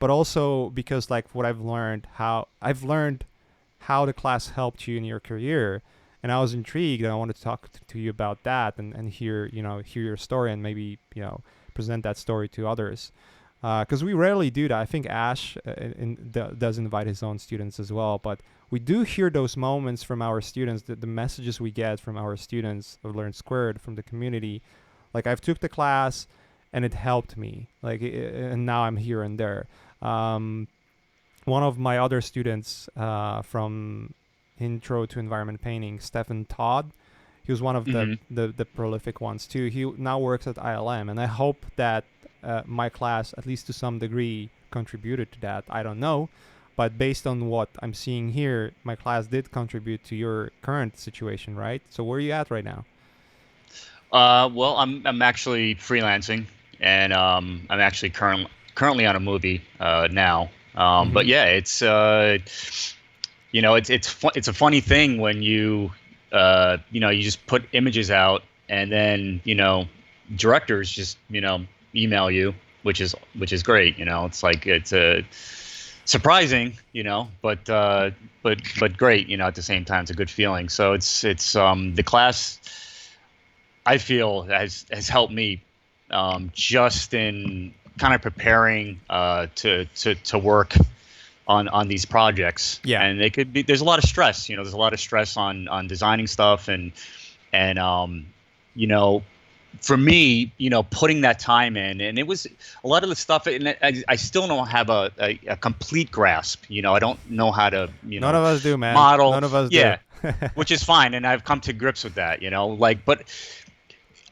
but also because like what I've learned how the class helped you in your career, and I was intrigued, and I wanted to talk to you about that and hear your story, and maybe present that story to others, because we rarely do that. I think Ash does invite his own students as well, but we do hear those moments from our students, the messages we get from our students of Learn Squared, from the community. Like, I've took the class and it helped me, and now I'm here and there. One of my other students from Intro to Environment Painting, Stephen Todd, he was one of the prolific ones too. He now works at ILM, and I hope that my class, at least to some degree, contributed to that. I don't know. But based on what I'm seeing here, my class did contribute to your current situation, right? So where are you at right now? Well, I'm actually freelancing, and I'm actually currently on a movie now. But yeah, it's it's a funny thing when you you just put images out, and then directors just email you, which is great. It's like it's a surprising, but great, at the same time. It's a good feeling. So it's the class, I feel, has helped me just in kind of preparing to work on these projects. Yeah. And they could be, there's a lot of stress, there's a lot of stress on designing stuff, and you know for me, putting that time in, and it was a lot of the stuff, and I still don't have a complete grasp. I don't know how to, None of us do, man. model. None of us Yeah, do. which is fine, and I've come to grips with that. But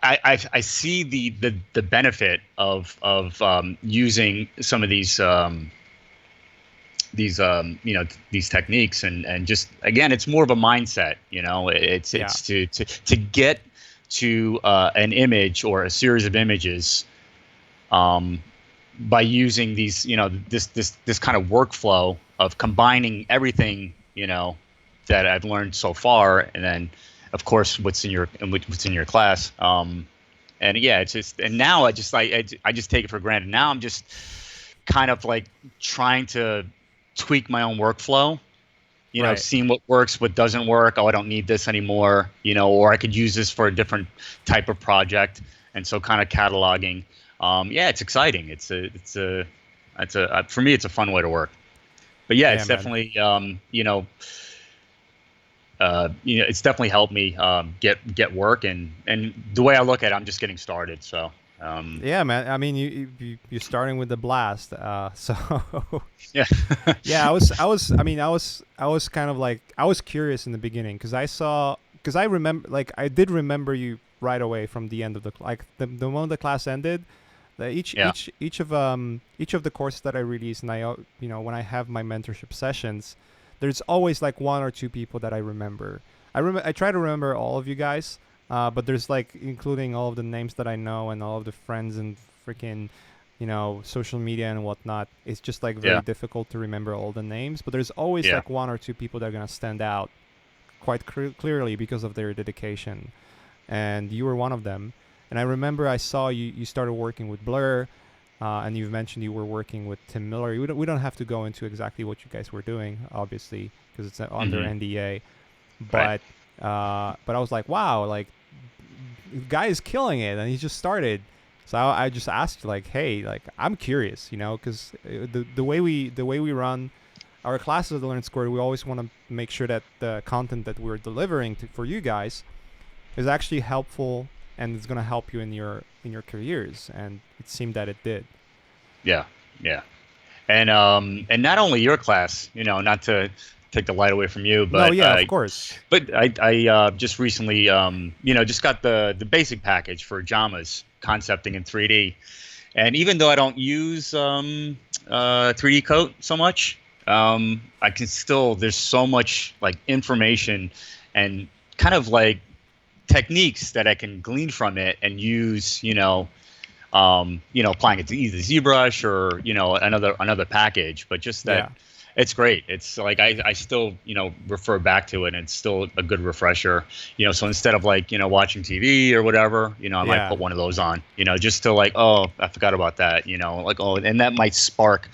I see the benefit of using some of these techniques, and just, again, it's more of a mindset. It's to get to an image or a series of images by using these, this kind of workflow of combining everything, that I've learned so far, and then, of course, what's in your class. And yeah, it's just, and now I just take it for granted. Now I'm just kind of like trying to tweak my own workflow. Right. Seeing what works, what doesn't work. Oh, I don't need this anymore. Or I could use this for a different type of project. And so, kind of cataloging. Yeah, it's exciting. For me, it's a fun way to work. But yeah, it's definitely, it's definitely helped me get work, and the way I look at it, I'm just getting started. So. Yeah, man. I mean, you're starting with the blast. So. Yeah. Yeah, I was kind of like, I was curious in the beginning because I remember, like, I did remember you right away from the end of the moment the class ended. Each of the courses that I release, and when I have my mentorship sessions, there's always like one or two people that I remember. I try to remember all of you guys, but there's like, including all of the names that I know and all of the friends and freaking, social media and whatnot. It's just like very difficult to remember all the names, but there's always like one or two people that are gonna stand out quite clearly because of their dedication, and you were one of them. And I remember I saw you started working with Blur, and you've mentioned you were working with Tim Miller. We don't have to go into exactly what you guys were doing, obviously, because it's under NDA. But I was like, wow, like, the guy is killing it, and he just started. So I just asked, like, hey, like, I'm curious, because the way we run our classes at the Learn Squared, we always want to make sure that the content that we're delivering for you guys is actually helpful and it's gonna help you in your careers, and it seemed that it did. Yeah, and not only your class, not to take the light away from you, but of course. But I just recently, just got the basic package for JAMA's concepting in 3D, and even though I don't use 3D Coat so much, I can still, there's so much like information and kind of like techniques that I can glean from it and use, applying it to either ZBrush or another package. But just that, it's great. It's like I still refer back to it, and it's still a good refresher. So instead of like watching TV or whatever, I might put one of those on, just to like, oh, I forgot about that, like, oh, and that might spark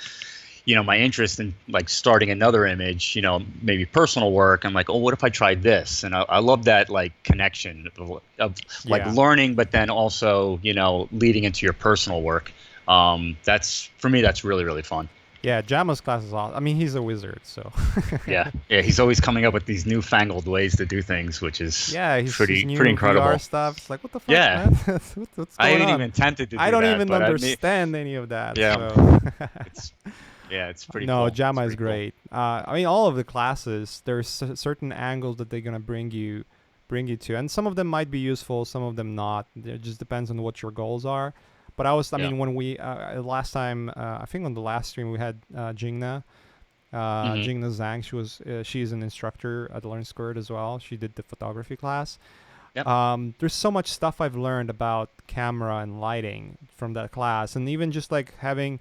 my interest in like starting another image, maybe personal work. I'm like, oh, what if I tried this? And I love that like connection of like learning, but then also, leading into your personal work. That's, for me, that's really, really fun. Yeah, JAMA's class is awesome. I mean, he's a wizard, so. yeah, he's always coming up with these newfangled ways to do things, which is pretty incredible. VR stuff. It's like, what the fuck, man? What's going on? I ain't even tempted to do that. I don't even understand any of that. Yeah. So. It's pretty cool. No, cool. JAMA is great. Cool. I mean, all of the classes, there's certain angles that they're going to bring you to. And some of them might be useful, some of them not. It just depends on what your goals are. But I mean, when we, last time, I think on the last stream, we had Jingna. Jingna Zhang, she's an instructor at Learn Squared as well. She did the photography class. Yep. There's so much stuff I've learned about camera and lighting from that class. And even just like having,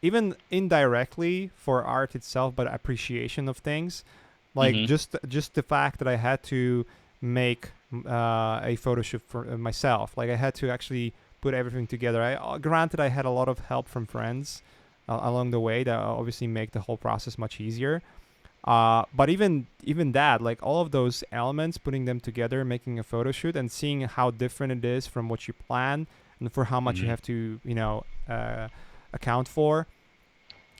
even indirectly for art itself, but appreciation of things, like just the fact that I had to make a photo shoot for myself. Like I had to actually put everything together. Granted, I had a lot of help from friends along the way that obviously make the whole process much easier. But even that, like all of those elements, putting them together, making a photo shoot, and seeing how different it is from what you plan and for how much you have to account for.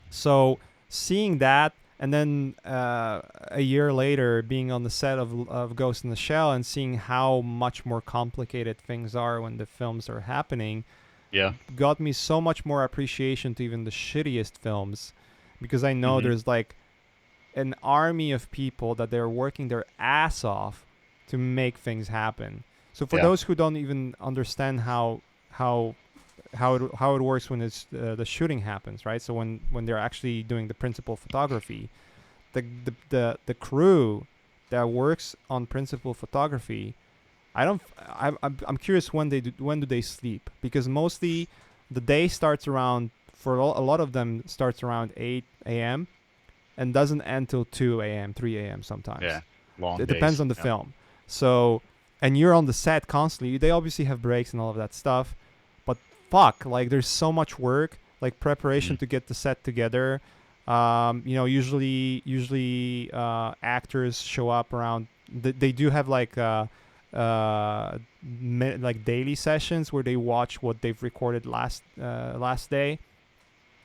So seeing that, and then a year later being on the set of Ghost in the Shell and seeing how much more complicated things are when the films are happening Yeah. got me so much more appreciation to even the shittiest films, because I know Hmm. there's like an army of people that they're working their ass off to make things happen. So for Yeah. those who don't even understand how how it works when it's the shooting happens, right? So when they're actually doing the principal photography, the crew that works on principal photography, I don't. I'm curious when do they sleep, because mostly the day starts around, for a lot of them starts around 8 a.m. and doesn't end till 2 a.m., 3 a.m. sometimes. Yeah. Long It depends days. on the Yeah. film. So, and you're on the set constantly. They obviously have breaks and all of that stuff, but fuck, like there's so much work, like Hmm. preparation to get the set together. Usually, actors show up around. They do have like like daily sessions where they watch what they've recorded last day,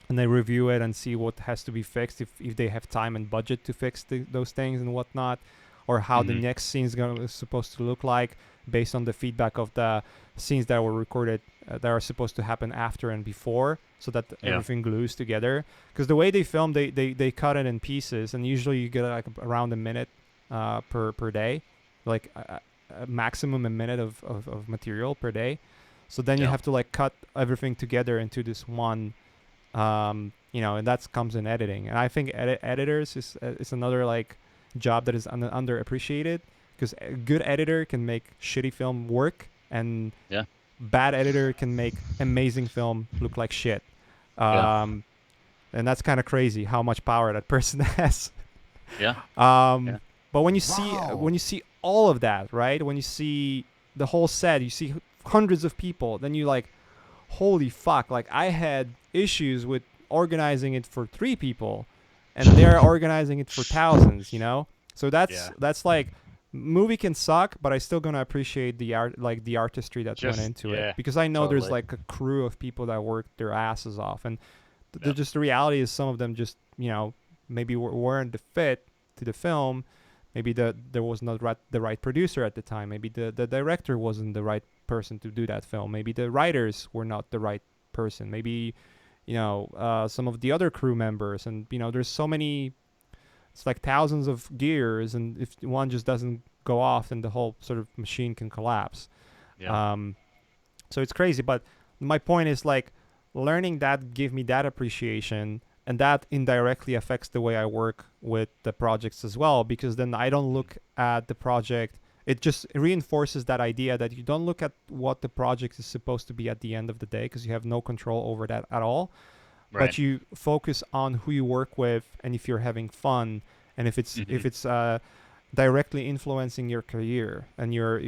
and they review it and see what has to be fixed, if they have time and budget to fix those things and whatnot, or how the Hmm. next scene is supposed to look like based on the feedback of the scenes that were recorded that are supposed to happen after and before, so that Yeah. everything glues together. Because the way they film, they cut it in pieces, and usually you get like around a minute per day, like a maximum a minute of material per day. So then you Yeah. have to like cut everything together into this one, and that comes in editing. And I think editors is another like job that is underappreciated, because a good editor can make shitty film work, and Yeah. bad editor can make amazing film look like shit. Yeah. Um, and that's kind of crazy how much power that person has. Yeah. um, Yeah. but when you see all of that, right? When you see the whole set, you see hundreds of people, then you like, holy fuck, like I had issues with organizing it for 3 people, and they're organizing it for thousands. So that's Yeah. that's like, movie can suck, but I still gonna appreciate the art, like the artistry that went Just into it, yeah. because I know there's Totally. like a crew of people that work their asses off. And Yeah. just the reality is some of them just maybe weren't the fit to the film. Maybe there was not the right producer at the time. Maybe the director wasn't the right person to do that film. Maybe the writers were not the right person. Maybe some of the other crew members. And there's so many. It's like thousands of gears, and if one just doesn't go off, then the whole sort of machine can collapse. Yeah. Um, so it's crazy. But my point is like, learning that gave me that appreciation, and that indirectly affects the way I work with the projects as well, because then I don't look at the project. It just reinforces that idea that you don't look at what the project is supposed to be at the end of the day, because you have no control over that at all. Right. But you focus on who you work with, and if you're having fun, and if it's Hmm. if it's directly influencing your career and your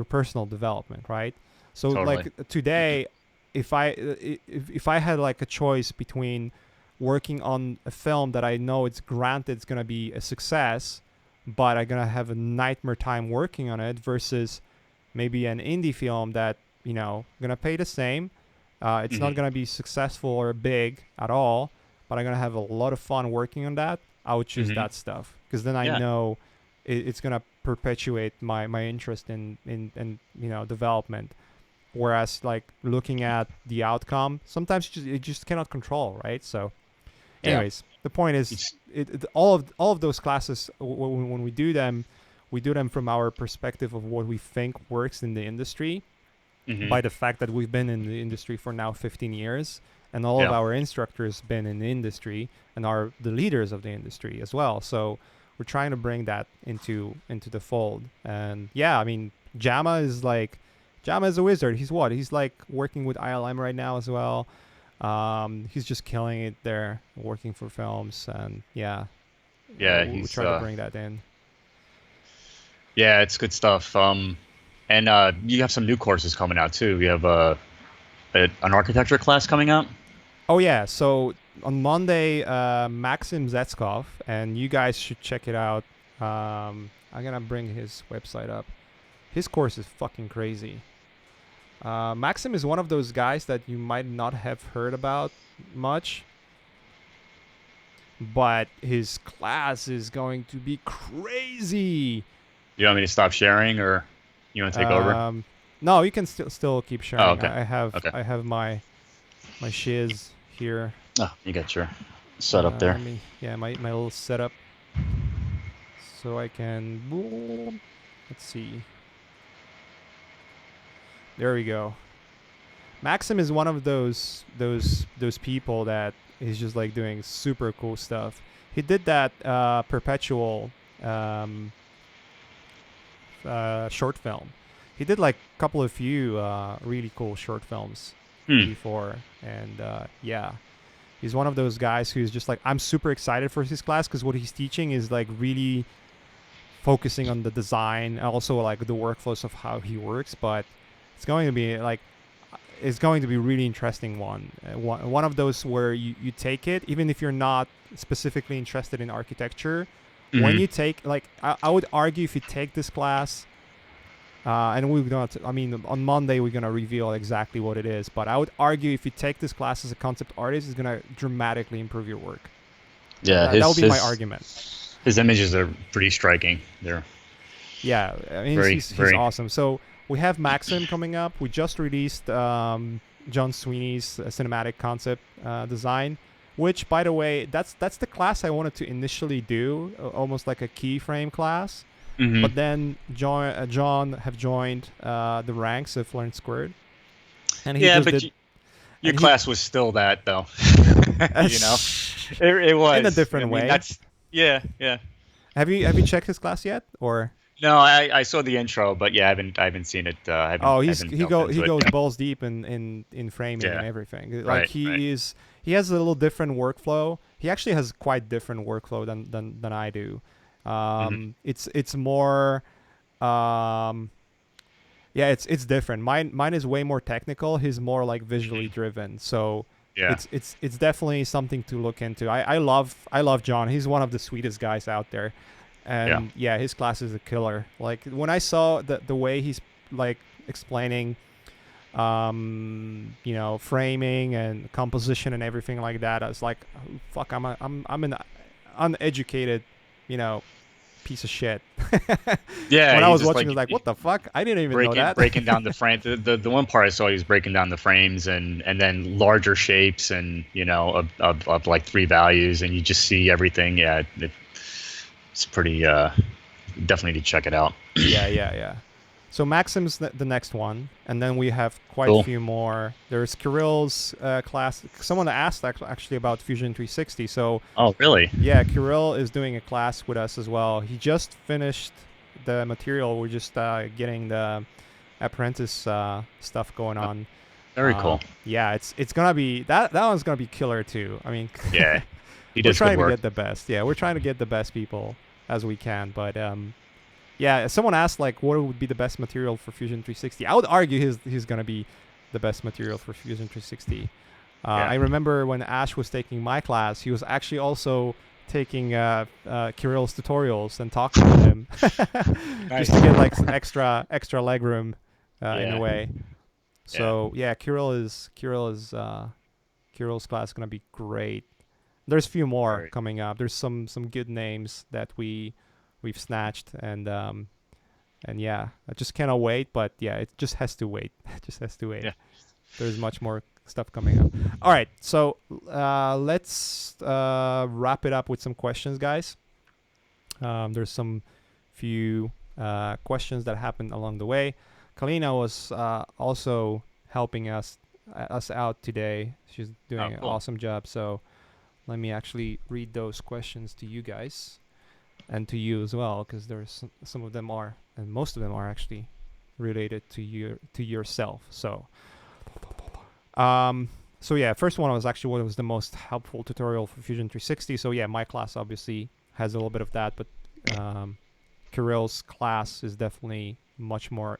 personal development, right? So Totally. like today, if I had like a choice between working on a film that I know it's granted it's gonna be a success, but I'm gonna have a nightmare time working on it, versus maybe an indie film that gonna pay the same. It's not Hmm. gonna be successful or big at all, but I'm gonna have a lot of fun working on that. I would choose Hmm. that stuff, because then I Yeah. know it's gonna perpetuate my interest in development. Whereas like looking at the outcome, sometimes you just cannot control, right? So, Yeah. anyways, the point is, It's, all of those classes, when we do them from our perspective of what we think works in the industry, hmm. by the fact that we've been in the industry for now 15 years, and all of Yeah. our instructors been in the industry and are the leaders of the industry as well. So we're trying to bring that into the fold. And yeah, I mean, Jama is a wizard. He's like working with ILM right now as well. He's just killing it there, working for films. And yeah, Yeah. we He's try to bring that in. yeah. It's good stuff. And you have some new courses coming out too. You have an architecture class coming out. Oh yeah, so on Monday, Maxim Zetskov, and you guys should check it out. I'm gonna bring his website up. His course is fucking crazy. Maxim is one of those guys that you might not have heard about much. but his class is going to be crazy. You want me to stop sharing, or you want to take over? Um, no, you can still keep Oh, sharing. okay. Okay. I have my shiz here. Oh, you got your setup there. Let me, yeah, my little setup, so I can. Let's see. There we go. Maxim is one of those people that is just like doing super cool stuff. He did that perpetual um, short film. He did like a couple of few really cool short films before, and yeah, he's one of those guys who's just like, I'm super excited for his class because what he's teaching is like really focusing on the design and also like the workflows of how he works. But it's going to be like, it's going to be really interesting one of those where you take it even if you're not specifically interested in architecture. When you take, like, I would argue if you take this class, and we're going to, I mean, on Monday we're going to reveal exactly what it is, but I would argue if you take this class as a concept artist, it's going to dramatically improve your work. Yeah, that would be my argument. His images are pretty striking. They're he's awesome. So we have Maxim coming up. We just released John Sweeney's cinematic concept design, which, by the way, that's the class I wanted to initially do, almost like a keyframe class. But then John have joined the ranks of Learn Squared, and your class was still that though. You know, it was in a different way. Yeah. Have you checked his class yet, or? No, I saw the intro, but yeah, I haven't seen it. He goes balls deep in framing and everything. Like he has a little different workflow. He actually has quite different workflow than I do. It's more it's different. Mine is way more technical. He's more like visually driven. So it's definitely something to look into. I love John. He's one of the sweetest guys out there. And his class is a killer. Like when I saw the way he's like explaining framing and composition and everything like that, I was like, oh, fuck, I'm an uneducated, piece of shit. Yeah. When I was watching, I was like, what the fuck? I didn't even know that. Breaking down the frame. The one part I saw, he was breaking down the frames and then larger shapes and of like 3 values, and you just see everything. Yeah. It's pretty. Definitely to check it out. Yeah. So Maxim's the next one, and then we have quite a few more. There's Kirill's class. Someone asked actually about Fusion 360. So. Oh, really? Yeah, Kirill is doing a class with us as well. He just finished the material. We're just getting the apprentice stuff going on. Very cool. Yeah, it's gonna be that one's gonna be killer too. I mean. Yeah. We're trying to get the best. Yeah, we're trying to get the best people as we can. But someone asked like, what would be the best material for Fusion 360? I would argue he's gonna be the best material for Fusion 360. I remember when Ash was taking my class, he was actually also taking Kirill's tutorials and talking with him, just to get like some extra leg room in a way. So Kirill's class is gonna be great. There's a few more coming up. There's some good names that we've snatched, and I just cannot wait. But yeah, it just has to wait. It just has to wait. Yeah. There's much more stuff coming up. All right, so let's wrap it up with some questions, guys. There's some few questions that happened along the way. Kalina was also helping us out today. She's doing an awesome job. So. Let me actually read those questions to you guys and to you as well, because there's some of them are, and most of them are actually related to yourself. So, first one was actually what was the most helpful tutorial for Fusion 360. So yeah, my class obviously has a little bit of that, but Kirill's class is definitely much more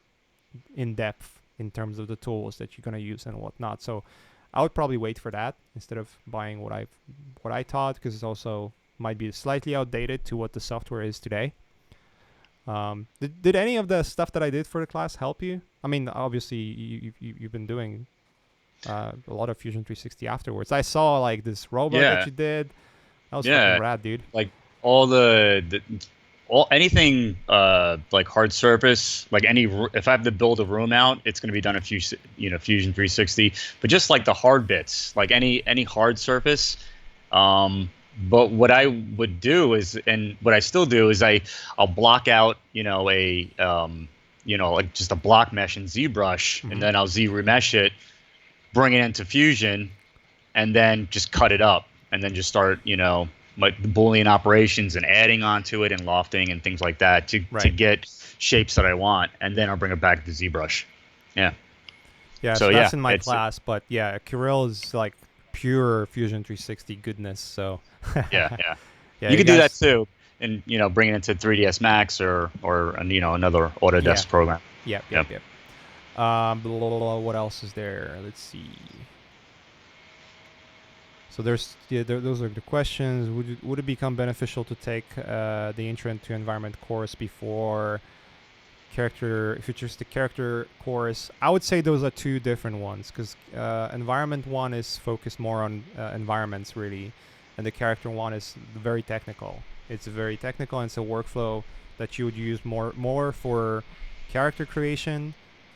in depth in terms of the tools that you're gonna use and whatnot. So. I would probably wait for that instead of buying what I taught, because it also might be slightly outdated to what the software is today. Did any of the stuff that I did for the class help you? I mean, obviously you've been doing a lot of Fusion 360 afterwards. I saw like this robot that you did. That was Yeah, fucking rad, dude. like all all anything like hard surface, like if I have to build a room out, it's going to be done in Fusion 360. But just like the hard bits, like any hard surface. But what I would do is, and what I still do is I'll block out like just a block mesh in ZBrush, and then I'll Z remesh it, bring it into Fusion, and then just cut it up, and then just start like the Boolean operations and adding onto it and lofting and things like that to get shapes that I want, and then I'll bring it back to ZBrush. Yeah. Yeah, so that's in my class, but yeah, Kirill is like pure Fusion 360 goodness. So yeah. You could do that too, and bring it into 3ds Max or another Autodesk program. Yep. What else is there? Let's see. So those are the questions. Would it become beneficial to take the Intro to Environment course before futuristic character course? I would say those are two different ones, because Environment 1 is focused more on environments really, and the Character 1 is very technical. It's very technical, and it's a workflow that you would use more for character creation,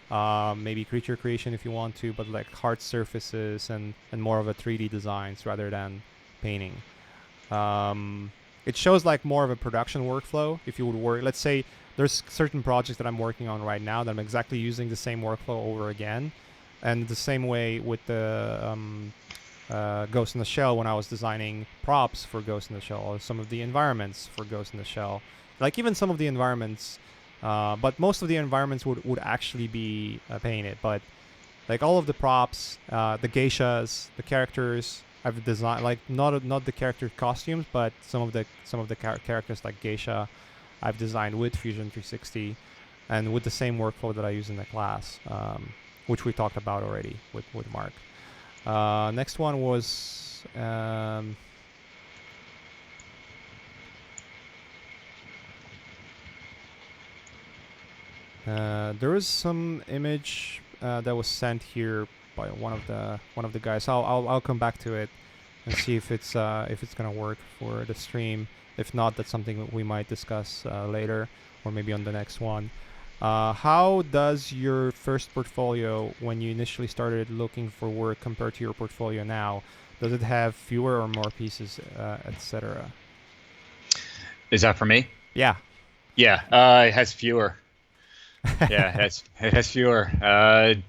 maybe creature creation if you want to, but like hard surfaces and more of a 3D designs rather than painting. It shows like more of a production workflow. If you would work, let's say there's certain projects that I'm working on right now that I'm exactly using the same workflow over again, and the same way with the Ghost in the Shell, when I was designing props for Ghost in the Shell, or some of the environments for Ghost in the Shell, like even some of the environments. But most of the environments would actually be painted. But like all of the props, the geishas, the characters, I've designed like not the character costumes, but some of the characters like geisha, I've designed with Fusion 360, and with the same workflow that I use in the class, which we talked about already with Mark. Next one was. There is some image that was sent here by one of the guys. I'll come back to it and see if it's gonna work for the stream. If not, that's something that we might discuss later, or maybe on the next one. How does your first portfolio, when you initially started looking for work, compare to your portfolio now? Does it have fewer or more pieces, etc.? Is that for me? Yeah. Yeah, it has fewer. Yeah, it has fewer.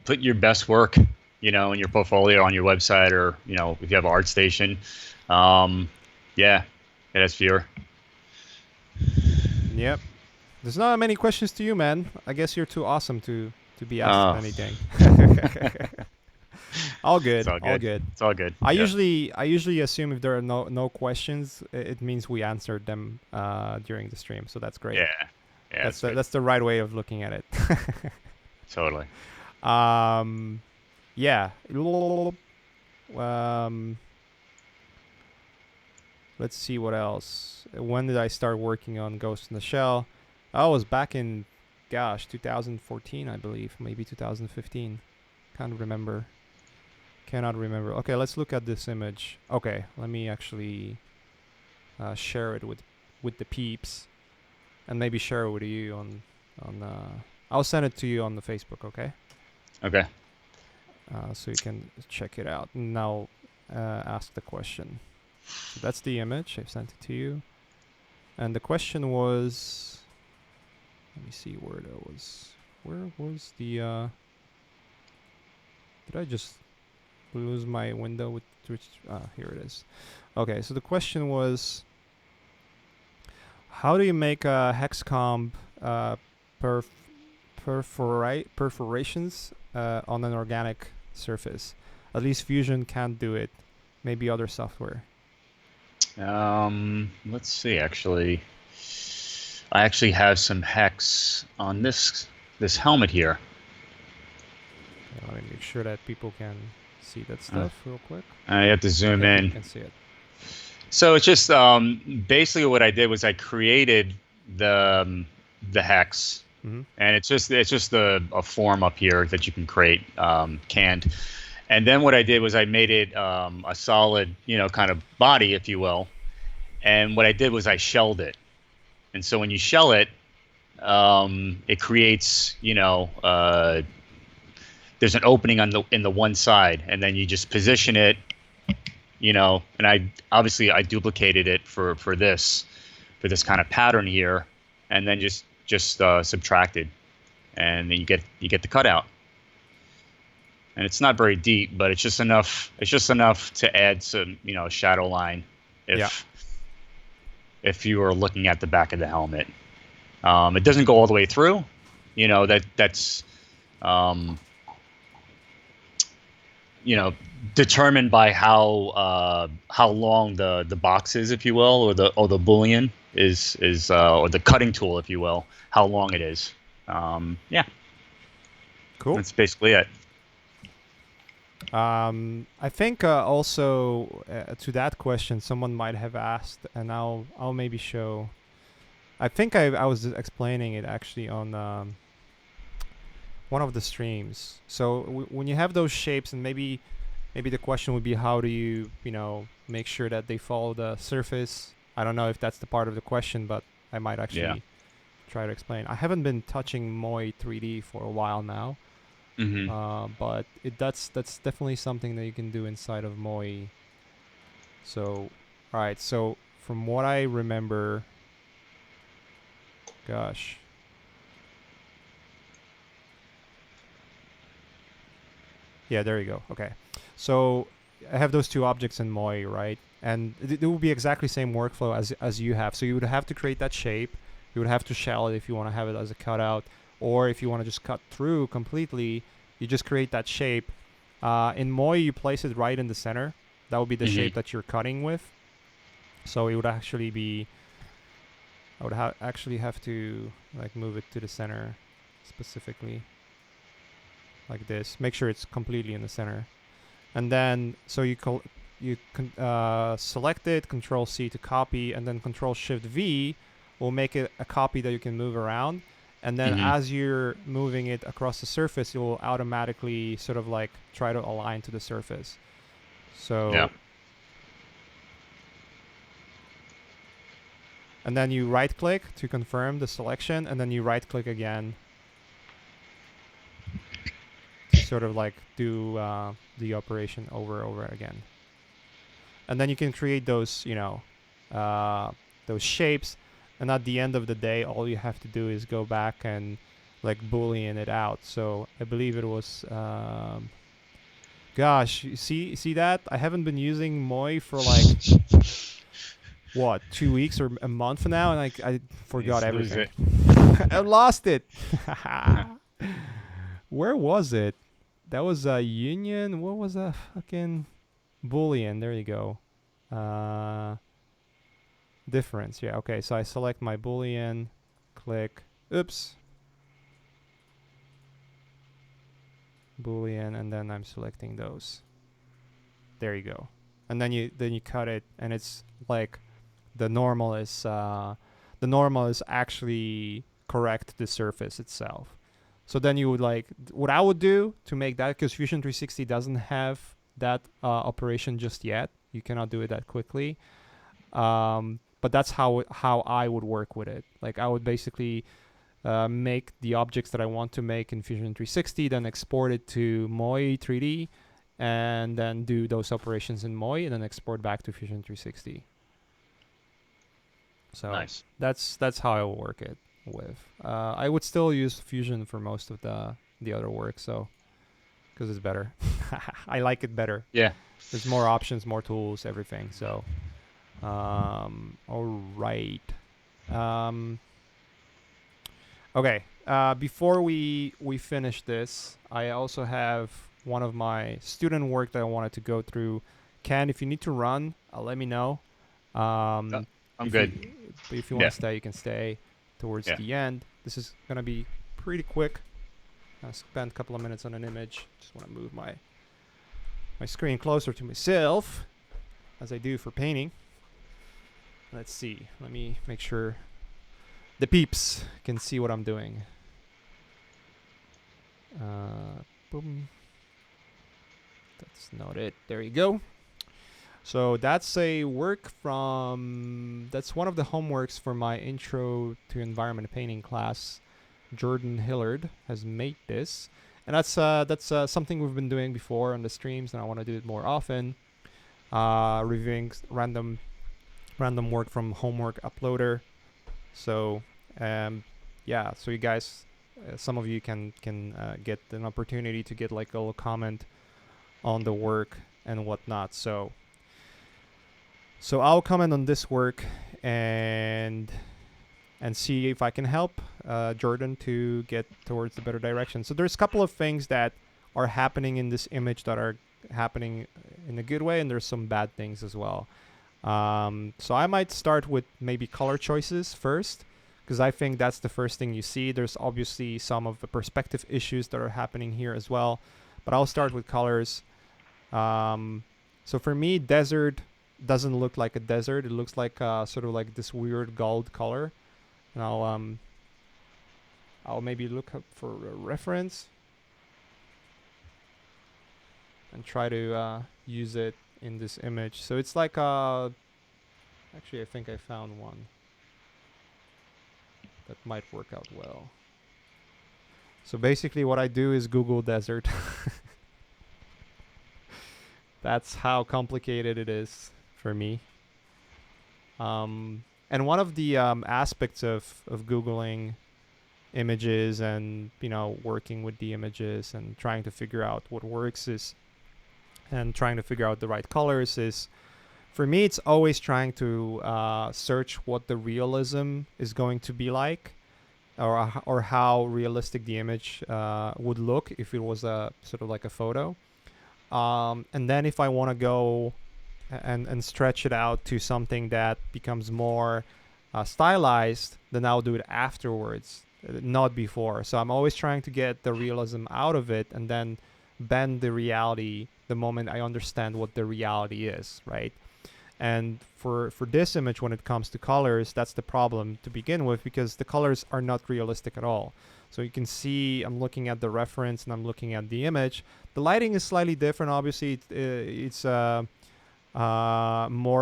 Put your best work, in your portfolio on your website, or if you have ArtStation. Yeah, it has fewer. Yep. There's not many questions to you, man. I guess you're too awesome to be asked anything. All good. It's all good. It's all good. I usually assume if there are no questions, it means we answered them during the stream. So that's great. Yeah, that's the right way of looking at it. Totally. Yeah. Let's see what else. When did I start working on Ghost in the Shell? Oh, it was back in, 2014, I believe, maybe 2015. Cannot remember. Okay, let's look at this image. Okay, let me actually share it with the peeps. And maybe share it with you on I'll send it to you on the Facebook, okay? Okay. So you can check it out. And I'll ask the question. So that's the image. I've sent it to you. And the question was, let me see where that was. Where was the did I just lose my window with Twitch? Here it is. Okay, so the question was, how do you make a hexcomb perforations on an organic surface? At least Fusion can't do it. Maybe other software. Let's see. Actually, I actually have some hex on this helmet here. Okay, let me make sure that people can see that stuff real quick. I have to zoom in. You can see it. So it's just basically what I did was I created the hex, and it's just a form up here that you can create canned, and then what I did was I made it a solid kind of body, if you will, And what I did was I shelled it. And so when you shell it, it creates, there's an opening on the in the one side, and then you just position it, and I duplicated it for this kind of pattern here, and then just subtracted, and then you get the cutout. And it's not very deep, but it's just enough. It's just enough to add some, shadow line if Yeah. if you were looking at the back of the helmet. It doesn't go all the way through. That's um, determined by how long the box is, if you will, or the boolean is or the cutting tool, if you will, how long it is. Yeah, Cool. that's basically it. I think also to that question, someone might have asked, and I'll maybe show. I think I was explaining it actually on one of the streams. So when you have those shapes, and maybe the question would be, how do you make sure that they follow the surface? I don't know if that's the part of the question, but I might Yeah. actually try to explain. I haven't been touching Moi 3D for a while now. Hmm. But that's definitely something that you can do inside of Moi. So, all right. So from what I remember, gosh, yeah, there you go. Okay, so I have those two objects in Moi, right? And it will be exactly same workflow as you have. So you would have to create that shape. You would have to shell it if you want to have it as a cutout, or if you want to just cut through completely, you just create that shape. In Moi, you place it right in the center. That would be the Hmm. shape that you're cutting with. So it would actually be. I would actually have to like move it to the center, specifically, like this. Make sure it's completely in the center, and then so select it, Control C to copy, and then Control Shift V will make it a copy that you can move around. And then Hmm. as you're moving it across the surface, it will automatically sort of like try to align to the surface. Yeah. So, and then you right click to confirm the selection, and then you right click again to sort of like do the operation over again. And then you can create those shapes. And at the end of the day, all you have to do is go back and like boolean it out. So I believe it was, gosh, you see that? I haven't been using Moi for like what, 2 weeks or a month now, and I forgot Just lose everything. it. I lost it. Where was it? That was a union. What was that fucking boolean? There you go. Uh, difference. Yeah. Okay. So I select my boolean, click. Oops. Boolean, and then I'm selecting those. There you go. And then you cut it, and it's like the normal is actually correct the surface itself. So then you would like what I would do to make that, because Fusion 360 doesn't have that operation just yet. You cannot do it that quickly. But that's how I would work with it. Like I would basically make the objects that I want to make in Fusion 360, then export it to Moi 3D, and then do those operations in Moi, and then export back to Fusion 360. So Nice. that's how I will work it with. I would still use Fusion for most of the other work, so because it's better. I like it better. Yeah. There's more options, more tools, everything. So, all right. Um, okay. Before we finish this, I also have one of my student work that I wanted to go through. Ken, if you need to run, let me know. Uh, Um, I'm if you good. but if you want Yeah. to stay, you can stay towards Yeah. the end. This is gonna be pretty quick. I spent a couple of minutes on an image. Just want to move my screen closer to myself, as I do for painting. Let's see. Let me make sure the peeps can see what I'm doing. Boom. That's not it. There you go. So that's a work from, that's one of the homeworks for my Intro to Environment Painting class. Jordan Hillard has made this, and that's something we've been doing before on the streams, and I want to do it more often. Reviewing random work from Homework Uploader. So yeah, so you guys, some of you can get an opportunity to get like a little comment on the work and whatnot. So I'll comment on this work and see if I can help Jordan to get towards the better direction. So there's a couple of things that are happening in this image that are happening in a good way, and there's some bad things as well. So I might start with maybe color choices first, because I think that's the first thing you see. There's obviously some of the perspective issues that are happening here as well, but I'll start with colors. So for me, desert doesn't look like a desert. It looks like sort of like this weird gold color. And I'll maybe look up for a reference and try to use it in this image. So it's like actually I think I found one that might work out well. So basically what I do is Google desert. That's how complicated it is for me. And one of the aspects of Googling images and, you know, working with the images and trying to figure out what works is, and trying to figure out the right colors is, for me, it's always trying to search what the realism is going to be like, or how realistic the image would look if it was a sort of like a photo. And then if I want to go and stretch it out to something that becomes more stylized, then I'll do it afterwards, not before. So I'm always trying to get the realism out of it and then bend the reality the moment I understand what the reality is, right? And for this image, when it comes to colors, that's the problem to begin with, because the colors are not realistic at all. So you can see I'm looking at the reference and I'm looking at the image. The lighting is slightly different. Obviously, it's more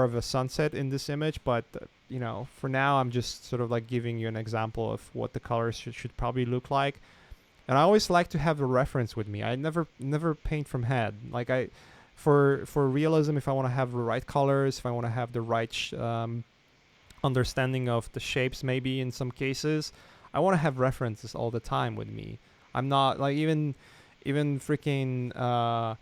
of a sunset in this image, but you know, for now, I'm just sort of like giving you an example of what the colors should probably look like. And I always like to have a reference with me. I never paint from head. Like for realism, if I want to have the right colors, if I want to have the right understanding of the shapes, maybe in some cases, I want to have references all the time with me. I'm not like even freaking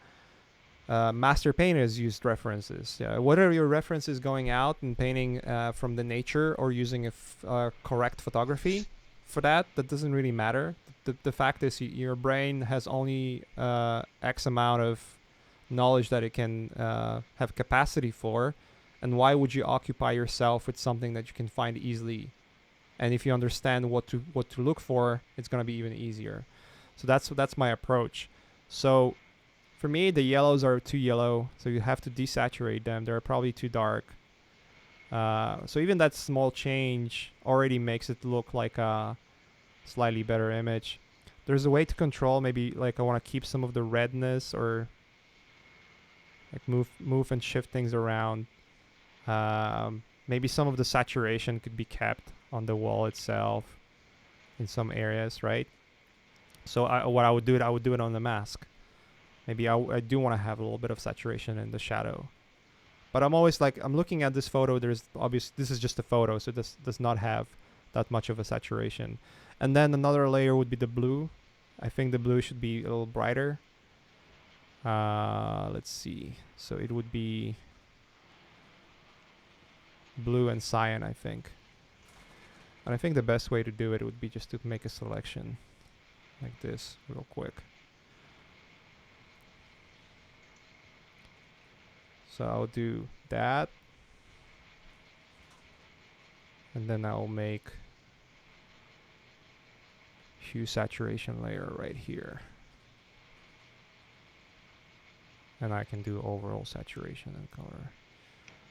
master painters used references. Whether your reference is going out and painting from the nature or using a correct photography, for that doesn't really matter. The fact is your brain has only X amount of knowledge that it can have capacity for, and why would you occupy yourself with something that you can find easily? And if you understand what to look for, it's going to be even easier. So that's my approach. So for me, the yellows are too yellow, so you have to desaturate them. They're probably too dark. So even that small change already makes it look like a slightly better image. There's a way to control, maybe like I want to keep some of the redness, or like move and shift things around. Maybe some of the saturation could be kept on the wall itself in some areas, right? So what I would do it on the mask. Maybe I do want to have a little bit of saturation in the shadow. But I'm always like, I'm looking at this photo, this is just a photo, so this does not have that much of a saturation. And then another layer would be the blue. I think the blue should be a little brighter. Let's see. So it would be blue and cyan, I think. And I think the best way to do it would be just to make a selection like this real quick. So I'll do that. And then I'll make hue saturation layer right here. And I can do overall saturation and color.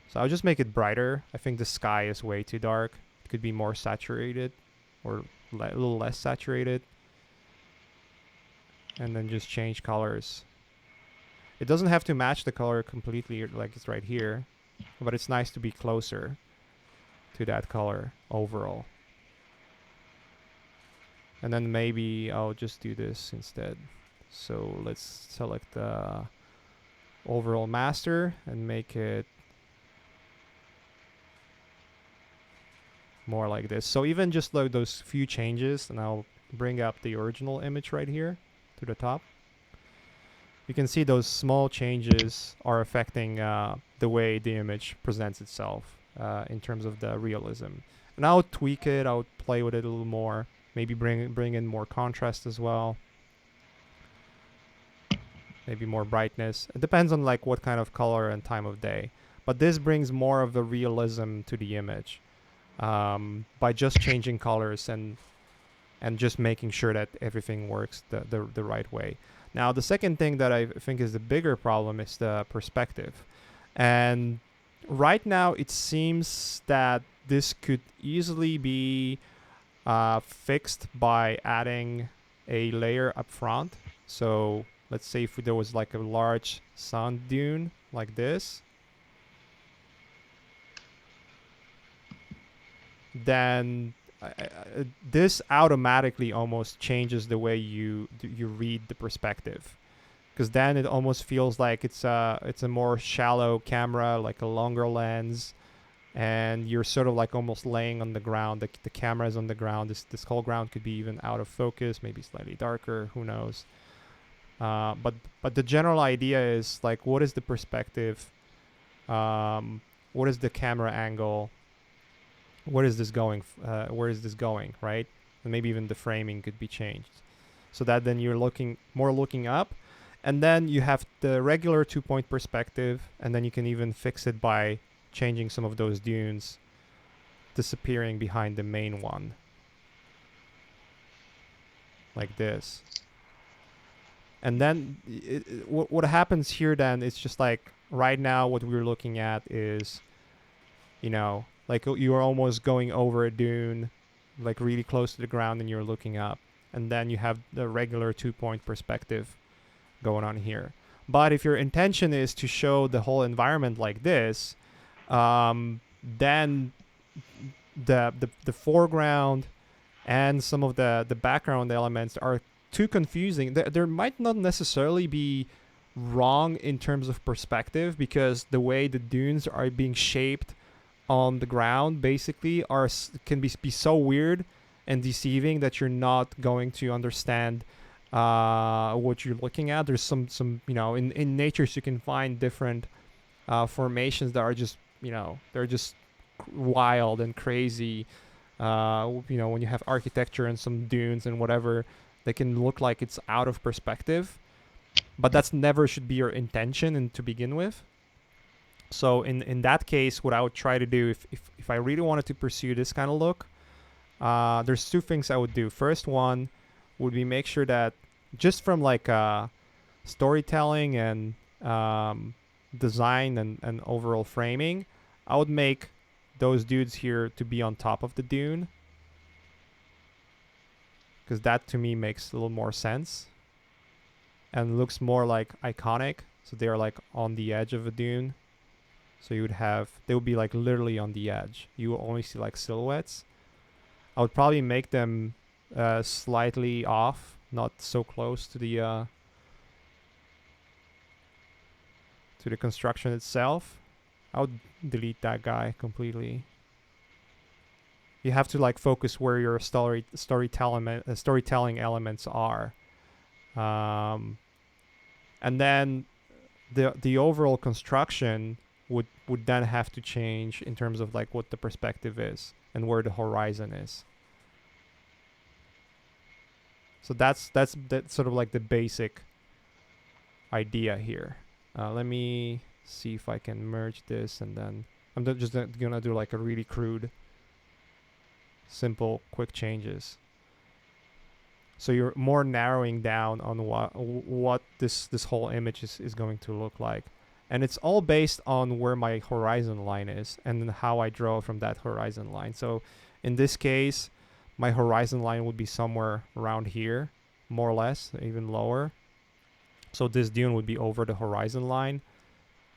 So I'll just make it brighter. I think the sky is way too dark. It could be more saturated or a little less saturated. And then just change colors. It doesn't have to match the color completely like it's right here, but it's nice to be closer to that color overall. And then maybe I'll just do this instead. So let's select the overall master and make it more like this. So even just like those few changes, and I'll bring up the original image right here to the top. You can see those small changes are affecting the way the image presents itself in terms of the realism. And I'll tweak it. I'll play with it a little more. Maybe bring in more contrast as well. Maybe more brightness. It depends on like what kind of color and time of day. But this brings more of the realism to the image by just changing colors and just making sure that everything works the right way. Now, the second thing that I think is the bigger problem is the perspective. And right now, it seems that this could easily be fixed by adding a layer up front. So let's say if there was like a large sand dune like this, then this automatically almost changes the way you read the perspective, because then it almost feels like it's a more shallow camera, like a longer lens, and you're sort of like almost laying on the ground. The camera is on the ground. This whole ground could be even out of focus, maybe slightly darker. Who knows? But the general idea is like, what is the perspective? What is the camera angle? Where is this going? Where is this going? Right? And maybe even the framing could be changed, so that then you're looking up, and then you have the regular 2-point perspective, and then you can even fix it by changing some of those dunes disappearing behind the main one, like this. And then what happens here then, it's just like right now what we're looking at is, like you're almost going over a dune, like really close to the ground, and you're looking up. And then you have the regular 2-point perspective going on here. But if your intention is to show the whole environment like this, then the foreground and some of the background elements are too confusing. There might not necessarily be wrong in terms of perspective, because the way the dunes are being shaped on the ground basically can be so weird and deceiving that you're not going to understand what you're looking at. There's some in nature, so you can find different formations that are just they're just wild and crazy. When you have architecture and some dunes and whatever, they can look like it's out of perspective, but that's never should be your intention and to begin with. So in that case, what I would try to do, if I really wanted to pursue this kind of look, there's two things I would do. First one would be make sure that just from like storytelling and design and overall framing, I would make those dudes here to be on top of the dune, because that to me makes a little more sense and looks more like iconic. So they're like on the edge of a dune. So they would be like literally on the edge. You will only see like silhouettes. I would probably make them slightly off, not so close to the construction itself. I would delete that guy completely. You have to like focus where your storytelling elements are, and then the overall construction would then have to change in terms of like what the perspective is and where the horizon is. So that's sort of like the basic idea here. Let me see if I can merge this, and then I'm just gonna do like a really crude, simple, quick changes. So you're more narrowing down on what this whole image is going to look like. And it's all based on where my horizon line is and then how I draw from that horizon line. So in this case, my horizon line would be somewhere around here, more or less, even lower. So this dune would be over the horizon line,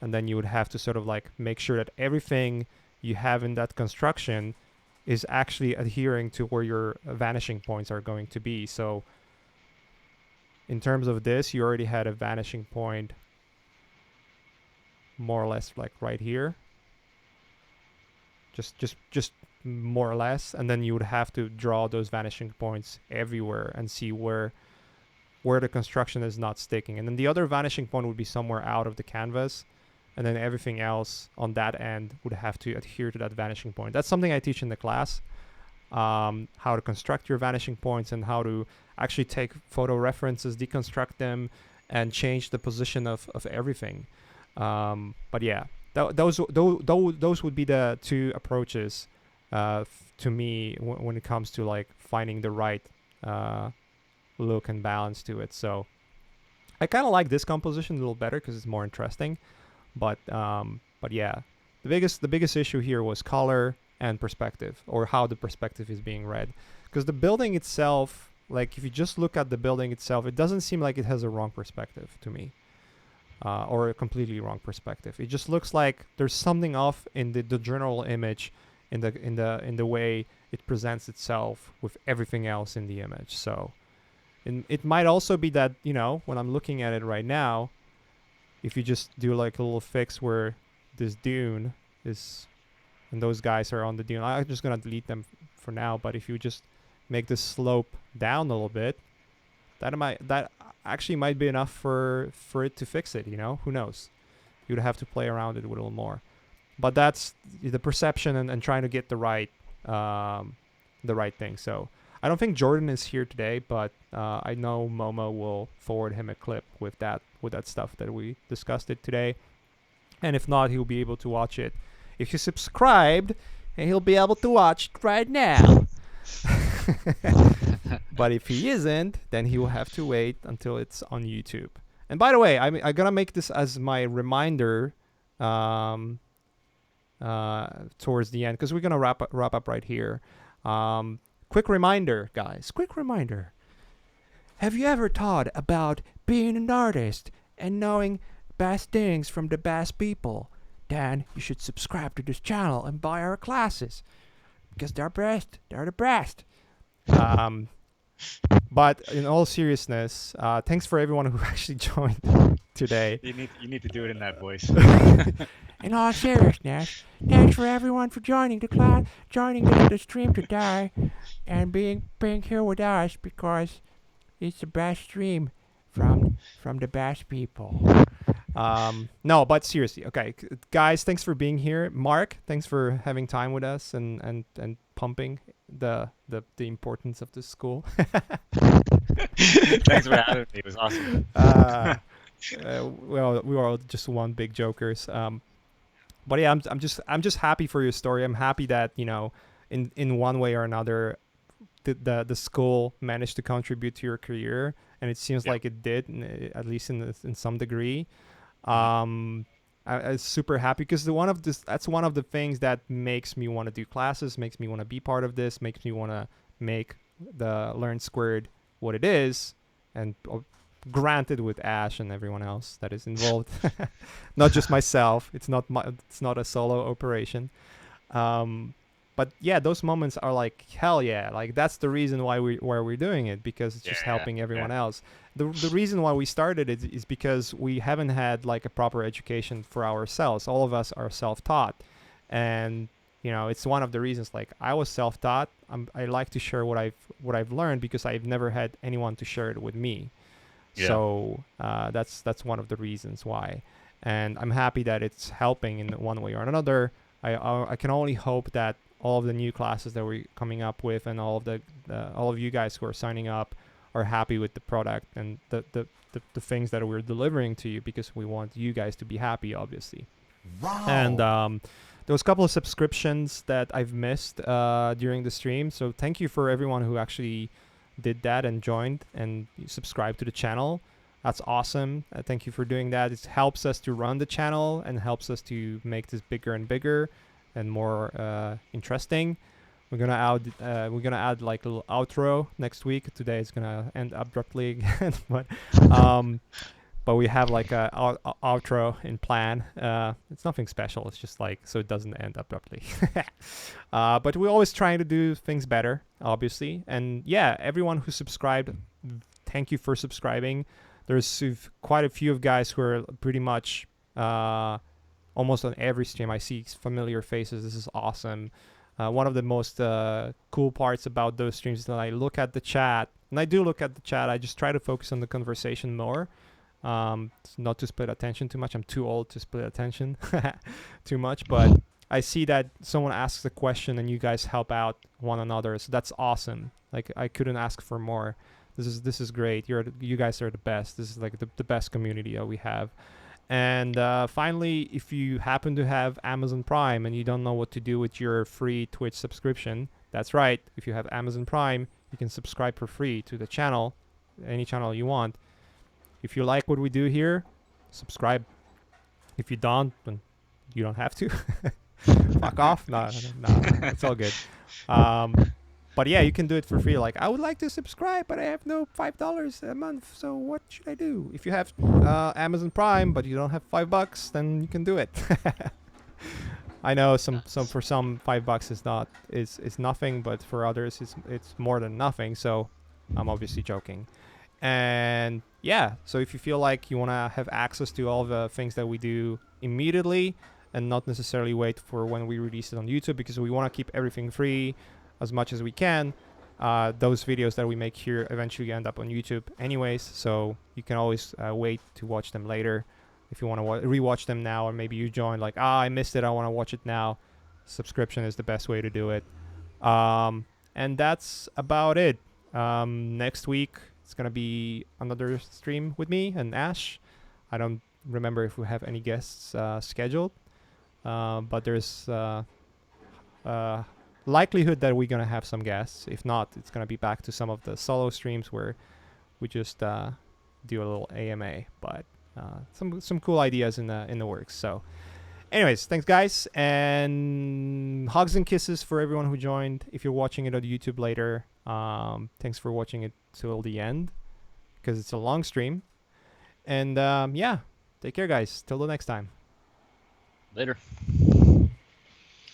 and then you would have to sort of like make sure that everything you have in that construction is actually adhering to where your vanishing points are going to be. So in terms of this, you already had a vanishing point more or less like right here. Just more or less, and then you would have to draw those vanishing points everywhere and see where the construction is not sticking. And then the other vanishing point would be somewhere out of the canvas, and then everything else on that end would have to adhere to that vanishing point. That's something I teach in the class, how to construct your vanishing points and how to actually take photo references, deconstruct them, and change the position of everything. But yeah, those would be the two approaches to me when it comes to like finding the right look and balance to it. So I kind of like this composition a little better because it's more interesting. But yeah, the biggest issue here was color and perspective, or how the perspective is being read. Because the building itself, like if you just look at the building itself, it doesn't seem like it has a wrong perspective to me, or a completely wrong perspective. It just looks like there's something off in the general image, in the way it presents itself with everything else in the image. So, it might also be that, you know, when I'm looking at it right now, if you just do like a little fix where this dune is, and those guys are on the dune, I'm just gonna delete them for now. But if you just make the slope down a little bit, that actually might be enough for it to fix it. You know, who knows? You'd have to play around it with a little more. But that's the perception and trying to get the right thing. So I don't think Jordan is here today, but I know Momo will forward him a clip with that stuff that we discussed it today. And if not, he'll be able to watch it if you subscribed, and he'll be able to watch it right now. But if he isn't, then he will have to wait until it's on YouTube. And by the way, I'm gonna make this as my reminder towards the end, because we're gonna wrap up right here. Quick reminder, guys. Quick reminder. Have you ever thought about being an artist and knowing best things from the best people? Then you should subscribe to this channel and buy our classes, because they're best. They're the best. But in all seriousness, thanks for everyone who actually joined today. You need to do it in that voice. In all seriousness, thanks for everyone for joining the class, joining the stream today, and being here with us, because it's the best stream from the best people. No, but seriously, okay, guys, thanks for being here. Mark, thanks for having time with us and pumping the importance of this school. Thanks for having me. It was awesome. Well, we were all just one big jokers. But yeah, I'm just happy for your story. I'm happy that, you know, in one way or another, the school managed to contribute to your career, and it seems like it did, at least in some degree. I'm super happy, because that's one of the things that makes me want to do classes, makes me want to be part of this, makes me want to make the Learn Squared what it is, and granted with Ash and everyone else that is involved, not just myself. It's not a solo operation. But yeah, those moments are like, hell yeah, like that's the reason why we're doing it, because it's just helping everyone else. The reason why we started it is because we haven't had like a proper education for ourselves. All of us are self-taught, and you know, it's one of the reasons. Like, I was self-taught. I like to share what I've learned, because I've never had anyone to share it with me. Yeah. So that's one of the reasons why, and I'm happy that it's helping in one way or another. I can only hope that all of the new classes that we're coming up with, and all of you guys who are signing up, are happy with the product and the things that we're delivering to you, because we want you guys to be happy, obviously. Wow. And there was a couple of subscriptions that I've missed during the stream, so thank you for everyone who actually did that and joined and subscribed to the channel. That's awesome. Thank you for doing that. It helps us to run the channel and helps us to make this bigger and bigger and more interesting. We're gonna add like a little outro next week. Today it's gonna end abruptly again, but but we have like a outro in plan. It's nothing special. It's just like so it doesn't end abruptly. But we're always trying to do things better, obviously. And yeah, everyone who subscribed, thank you for subscribing. There's quite a few of guys who are pretty much almost on every stream. I see familiar faces. This is awesome. One of the most cool parts about those streams is that I look at the chat, and I do look at the chat. I just try to focus on the conversation more, not to split attention too much. I'm too old to split attention too much, but I see that someone asks a question and you guys help out one another, so that's awesome. Like I couldn't ask for more. This is great. You guys are the best. This is like the best community that we have. And finally, if you happen to have Amazon Prime and you don't know what to do with your free Twitch subscription, that's right. If you have Amazon Prime, you can subscribe for free to the channel, any channel you want. If you like what we do here, subscribe. If you don't, then you don't have to. Fuck off. No, it's all good. But yeah, you can do it for free. Like, I would like to subscribe, but I have no $5 a month. So what should I do? If you have Amazon Prime, but you don't have $5, then you can do it. I know some for some $5 is nothing, but for others it's more than nothing. So I'm obviously joking. And yeah, so if you feel like you want to have access to all the things that we do immediately and not necessarily wait for when we release it on YouTube, because we want to keep everything free as much as we can, those videos that we make here eventually end up on YouTube anyways, so you can always wait to watch them later if you want to rewatch them now, or maybe you join like, I missed it, I want to watch it now. Subscription is the best way to do it. And that's about it. Next week it's gonna be another stream with me and Ash. I don't remember if we have any guests scheduled, but there's likelihood that we're gonna have some guests. If not, it's gonna be back to some of the solo streams where we just do a little AMA. But some cool ideas in the works. So, anyways, thanks guys, and hugs and kisses for everyone who joined. If you're watching it on YouTube later, thanks for watching it till the end, because it's a long stream. And yeah, take care guys. Till the next time. Later.